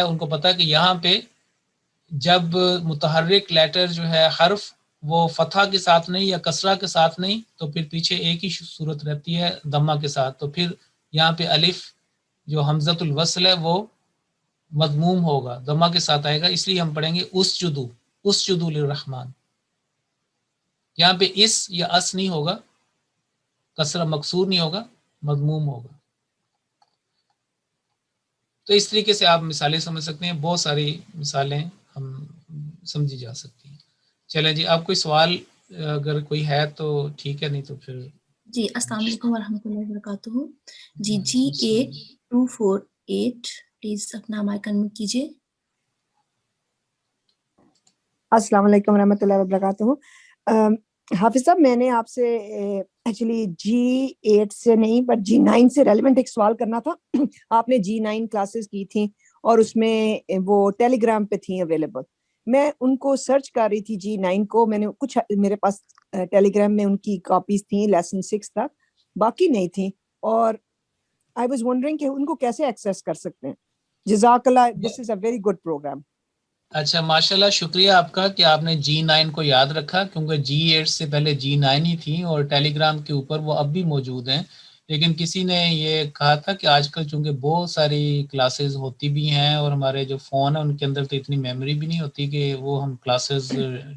ہے کہ یہاں پہ جب متحرک لیٹر جو ہے حرف وہ فتحہ کے ساتھ نہیں یا کسرہ کے ساتھ نہیں تو پھر پیچھے ایک ہی صورت رہتی ہے ضمہ کے ساتھ. تو پھر یہاں پہ الف جو حمزۃ الوصل ہے وہ مضموم ہوگا، ضمہ کے ساتھ آئے گا. اس لیے ہم پڑھیں گے اسجدوا للرحمن. یہاں پہ اس یا اس نہیں ہوگا، کسرہ مکسور نہیں ہوگا، مضموم ہوگا. تو اس طریقے سے آپ مثالیں سمجھ سکتے ہیں. بہت ساری مثالیں ہم سمجھی جا سکتی ہیں. چلیں جی، آپ کوئی سوال اگر کوئی ہے تو ٹھیک ہے، نہیں تو پھر. جی السلام علیکم ورحمۃ اللہ وبرکاتہ. جی G8248 پلیز اپنا مائک انمیوٹ کیجیے. السلام علیکم ورحمۃ اللہ وبرکاتہ. حافظ صاحب، میں نے آپ سے ایکچولی G8 سے نہیں بٹ G9 سے ریلیونٹ ایک سوال کرنا تھا. آپ نے G9 کلاسز کی تھیں اور اس میں وہ ٹیلی گرام پہ تھیں اویلیبل. میں ان کو سرچ کر رہی تھی G9 کو. میں نے کچھ میرے پاس ٹیلی گرام میں ان کی کاپیز تھیں لیسن 6 تک، باقی نہیں تھیں. اور آئی واز ونڈرنگ کہ ان کو کیسے ایکسیس کر سکتے ہیں. جزاک اللہ، دس از اے ویری گڈ پروگرام. اچھا، ماشاءاللہ، شکریہ آپ کا کہ آپ نے G9 کو یاد رکھا، کیونکہ G8 سے پہلے G9 ہی تھی اور ٹیلی گرام کے اوپر وہ اب بھی موجود ہیں. لیکن کسی نے یہ کہا تھا کہ آج کل چونکہ بہت ساری کلاسز ہوتی بھی ہیں اور ہمارے جو فون ہیں ان کے اندر تو اتنی میموری بھی نہیں ہوتی کہ وہ ہم کلاسز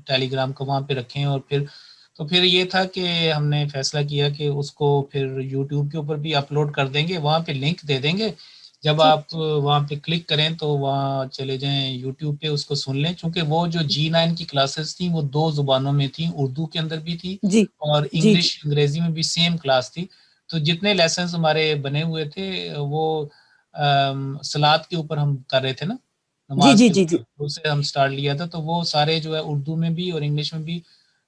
ٹیلی گرام کو وہاں پہ رکھیں. اور پھر یہ تھا کہ ہم نے فیصلہ کیا کہ اس کو پھر یوٹیوب کے اوپر بھی اپلوڈ کر دیں گے، وہاں پہ لنک دے دیں گے. جب آپ وہاں پہ کلک کریں تو وہاں چلے جائیں یوٹیوب پہ، اس کو سن لیں. چونکہ وہ جو G9 کی کلاسز تھیں وہ 2 زبانوں میں تھیں، اردو کے اندر بھی تھی جی اور جی انگریزی میں بھی سیم کلاس تھی. تو جتنے لیسنز ہمارے بنے ہوئے تھے وہ صلات کے اوپر ہم کر رہے تھے نا، جی نماز جی کے جی جی اوپر، اسے ہم سٹارٹ لیا تھا. تو وہ سارے جو ہے اردو میں بھی اور انگلش میں بھی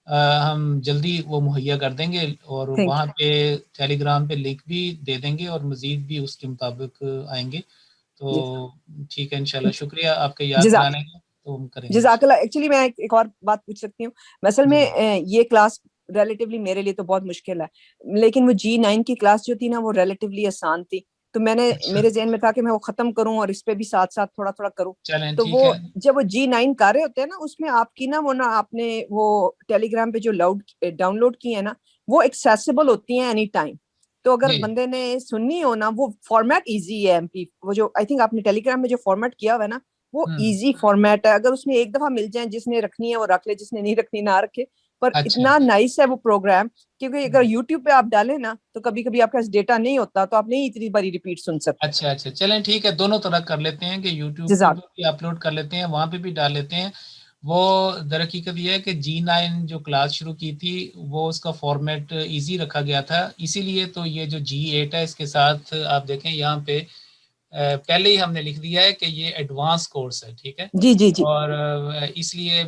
ہم جلدی وہ مہیا کر دیں گے. اور تھینک وہاں یو. پہ ٹیلی گرام پہ لنک بھی دے دیں گے اور مزید بھی اس کے مطابق آئیں گے. تو ٹھیک ہے، انشاءاللہ. شکریہ آپ کے یاد دلانے کا. تو ہم کریں گے. جزاک اللہ. ایکچولی میں ایک اور بات پوچھ سکتی ہوں؟ اصل میں یہ کلاس ریلیٹیولی میرے لیے تو بہت مشکل ہے، لیکن وہ G9 کی کلاس جو تھی نا وہ ریلیٹیولی آسان تھی. تو میں نے میرے ذہن میں تھا کہ میں وہ ختم کروں اور اس پہ بھی ساتھ ساتھ تھوڑا تھوڑا کروں. تو ٹھیک وہ ہے. جب وہ G9 کر رہے ہوتے ہیں نا اس میں آپ کی نا وہ آپ نے وہ ٹیلی گرام پہ جو ڈاؤن لوڈ کی ہے نا وہ ایکسیسیبل ہوتی ہیں اینی ٹائم. تو اگر بندے نے سننی ہو نا، وہ فارمیٹ ایزی ہے. MP وہ جو آئی تھنک آپ نے ٹیلی گرام میں جو فارمیٹ کیا ہوا ہے نا وہ ایزی فارمیٹ ہے. اگر اس میں ایک دفعہ مل جائیں، جس نے رکھنی ہے وہ رکھ لے، جس نے نہیں رکھنی نہ رکھے. پر اتنا نائس ہے وہ پروگرام، کیونکہ اگر یوٹیوب پہ آپ ڈالیں نا تو کبھی کبھی آپ کے پاس ڈیٹا نہیں ہوتا تو آپ نہیں اتنی باری ریپیٹ سن سکتے. اچھا چلیں ٹھیک ہے، دونوں طرح کر لیتے ہیں کہ یوٹیوب پہ بھی اپلوڈ کر لیتے ہیں، وہاں پہ بھی ڈال لیتے ہیں. وہ در حقیقت یہ ہے کہ G9 جو کلاس شروع کی تھی وہ اس کا فارمیٹ ایزی رکھا گیا تھا. اسی لیے تو یہ جو G8 ہے اس کے ساتھ آپ دیکھیں یہاں پہ پہلے ہی ہم نے لکھ دیا ہے کہ یہ ایڈوانس کورس ہے. ٹھیک ہے. جی جی جی. اور اس لیے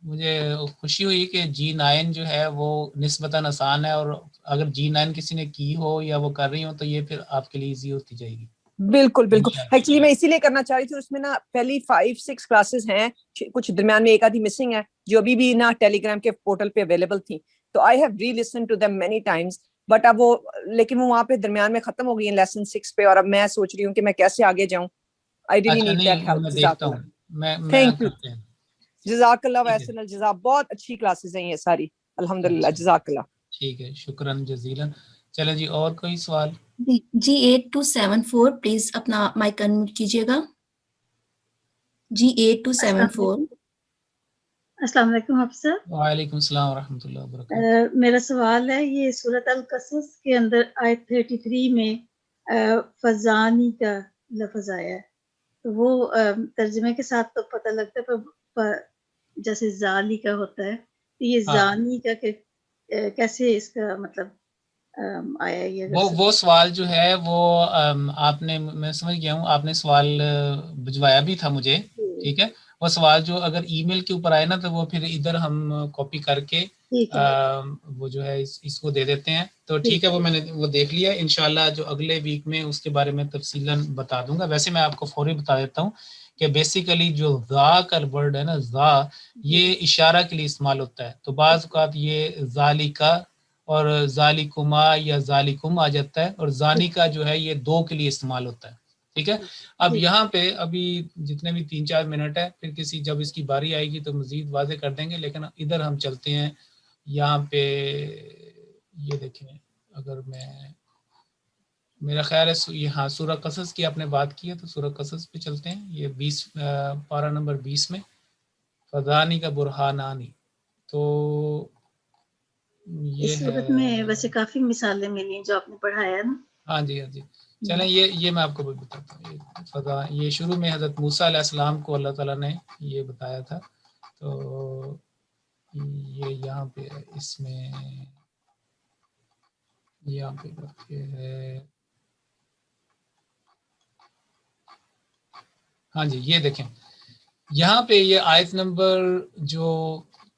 مجھے خوشی ہوئی کہ G9 جو ہے وہ نسبتاً آسان ہے، اور اگر G9 کسی نے کی ہو یا وہ کر رہی ہو تو یہ پھر آپ کے لیے ایزی ہوتی جائے گی. بالکل بالکل. ایکچولی میں اسی لیے کرنا چاہ رہی تھی. اس میں نا پہلی 5-6 کلاسز ہیں، کچھ درمیان میں ایک آدھی مسنگ ہے جو ابھی بھی نا ٹیلی گرام کے پورٹل پہ اویلیبل تھی. تو I have relisten to them many times, but اب وہ لیکن وہ وہاں پہ درمیان میں ختم ہو گئی ہیں لیسن 6 پہ. اور اب میں سوچ رہی ہوں کہ میں کیسے آگے جاؤں. I really need that help. جزاک اللہ. Thank you. جزاک اللہ ویسن الجزا. بہت اچھی کلاسز ہیں یہ ساری الحمدللہ. جزاک اللہ. ٹھیک ہے، شکراً جزیلاً. چلیں جی، اور کوئی سوال؟ G8274 پلیز اپنا مائک انمیوٹ کیجیے گا. G8274. السلام علیکم حافظ صاحب. وعلیکم السلام ورحمۃ اللہ وبرکاتہ. میرا سوال ہے، یہ سورۃ القصص کے اندر آیت 33 میں فزانی کا لفظ آیا ہے، تو وہ ترجمے کے ساتھ تو پتہ لگتا ہے، پر جیسے زالی کا ہوتا ہے، تو یہ زانی کا کیسے اس کا مطلب آیا یہ؟ وہ سوال جو ہے وہ آپ نے، میں سمجھ گیا ہوں، آپ نے سوال بھجوایا بھی تھا مجھے، ٹھیک ہے. وہ سوال جو اگر ای میل کے اوپر آئے نا تو وہ پھر ادھر ہم کاپی کر کے وہ جو ہے اس کو دے دیتے ہیں. تو ٹھیک ہے، وہ میں نے وہ دیکھ لیا. انشاءاللہ جو اگلے ویک میں اس کے بارے میں تفصیلاً بتا دوں گا. ویسے میں آپ کو فوری بتا دیتا ہوں کہ بیسیکلی جو ذا کا ورڈ ہے نا، ذا، یہ اشارہ کے لیے استعمال ہوتا ہے. تو بعض اوقات یہ ذالکا اور ذالکما یا ذالکم آ جاتا ہے، اور زانی کا جو ہے یہ دو کے لیے استعمال ہوتا ہے. ٹھیک ہے. اب یہاں پہ ابھی جتنے بھی 3-4 منٹ ہے، پھر کسی جب اس کی باری آئے گی تو مزید واضح کر دیں گے. لیکن ادھر ہم چلتے ہیں. یہاں پہ یہ دیکھیں، اگر میں، میرا خیال ہے یہاں سورہ قصص کی آپ نے بات کی ہے تو سورہ قصص پہ چلتے ہیں. یہ 20 پارہ نمبر 20 میں فضانی کا برہانانی. تو یہ صورت ہے، میں ویسے کافی مثالیں ملی ہیں جو آپ نے پڑھایا نا. ہاں جی، ہاں جی. چلیں یہ میں آپ کو بھی بتاتا ہوں. یہ شروع میں حضرت موسیٰ علیہ السلام کو اللہ تعالیٰ نے یہ بتایا تھا. تو یہ یہاں پہ اس میں یہاں پہ ہے، ہاں جی، یہ دیکھیں یہاں پہ یہ آیت نمبر جو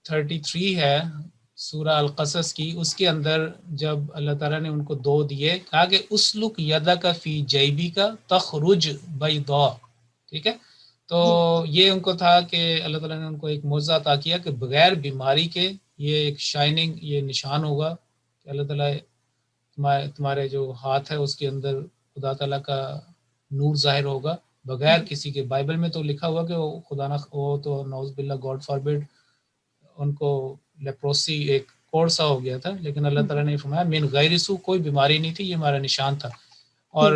33 ہے سورہ القصص کی، اس کے اندر جب اللہ تعالیٰ نے ان کو دو دیے، کہا کہ اسلک یدک فی جیبی کا تخرج بیضاء. ٹھیک ہے. تو یہ ان کو تھا کہ اللہ تعالیٰ نے ان کو ایک معجزہ عطا کیا کہ بغیر بیماری کے یہ ایک شائننگ، یہ نشان ہوگا کہ اللہ تعالیٰ تمہارے جو ہاتھ ہے اس کے اندر خدا تعالیٰ کا نور ظاہر ہوگا بغیر کسی کے. بائبل میں تو لکھا ہوا کہ وہ خدا نہ وہ تو نعوذ باللہ گاڈ فاربڈ ان کو لیپروسی ایک کوڑ سا ہو گیا تھا، لیکن اللہ تعالیٰ نے فرمایا من غیر سو، کوئی بیماری نہیں تھی، یہ ہمارا نشان تھا. اور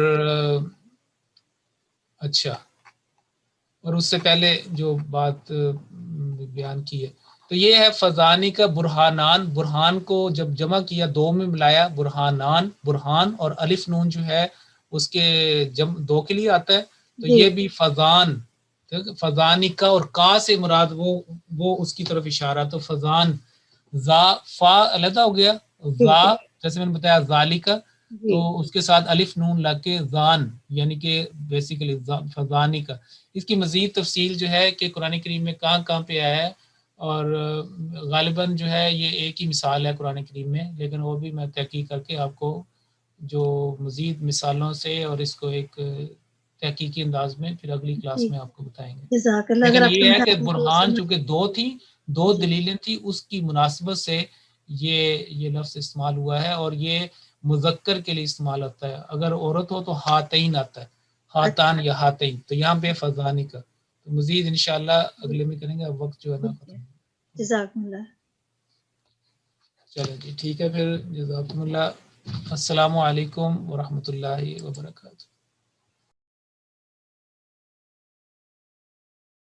اچھا، اور اس سے پہلے جو بات بیان کی ہے تو یہ ہے فضانی کا برہانان. برہان کو جب جمع کیا دو میں ملایا برہانان، برہان اور الف نون جو ہے اس کے دو کے لیے آتا ہے. تو یہ بھی فضان، فضانی کا، اور کا سے مراد وہ اس کی طرف اشارہ. تو فضان، زا فا علیحدہ ہو گیا، زا جیسے میں نے بتایا ذالی کا، تو اس کے ساتھ الف نون لگ کے زان، یعنی کہ بیسیکلی فضانی کا. اس کی مزید تفصیل جو ہے کہ قرآن کریم میں کہاں پہ آیا ہے، اور غالباً جو ہے یہ ایک ہی مثال ہے قرآن کریم میں، لیکن وہ بھی میں تحقیق کر کے آپ کو جو مزید مثالوں سے اور اس کو ایک تحقیقی انداز میں پھر اگلی کلاس میں آپ کو بتائیں گے. لیکن یہ ہے کہ برہان چونکہ دو تھی، دو دلیلیں تھی، اس کی مناسبت سے یہ لفظ استعمال ہوا ہے. اور یہ مذکر کے لیے استعمال ہوتا ہے. اگر عورت ہو تو ہاتین آتا ہے، ہاتان یا ہاتین. تو یہاں پہ فضانی کا. تو مزید انشاءاللہ اگلے میں کریں گے. اب وقت جو ہے نا ختم. جزاکم اللہ. چلیں جی ٹھیک ہے پھر. جزاکم اللہ. السلام علیکم ورحمۃ اللہ وبرکاتہ.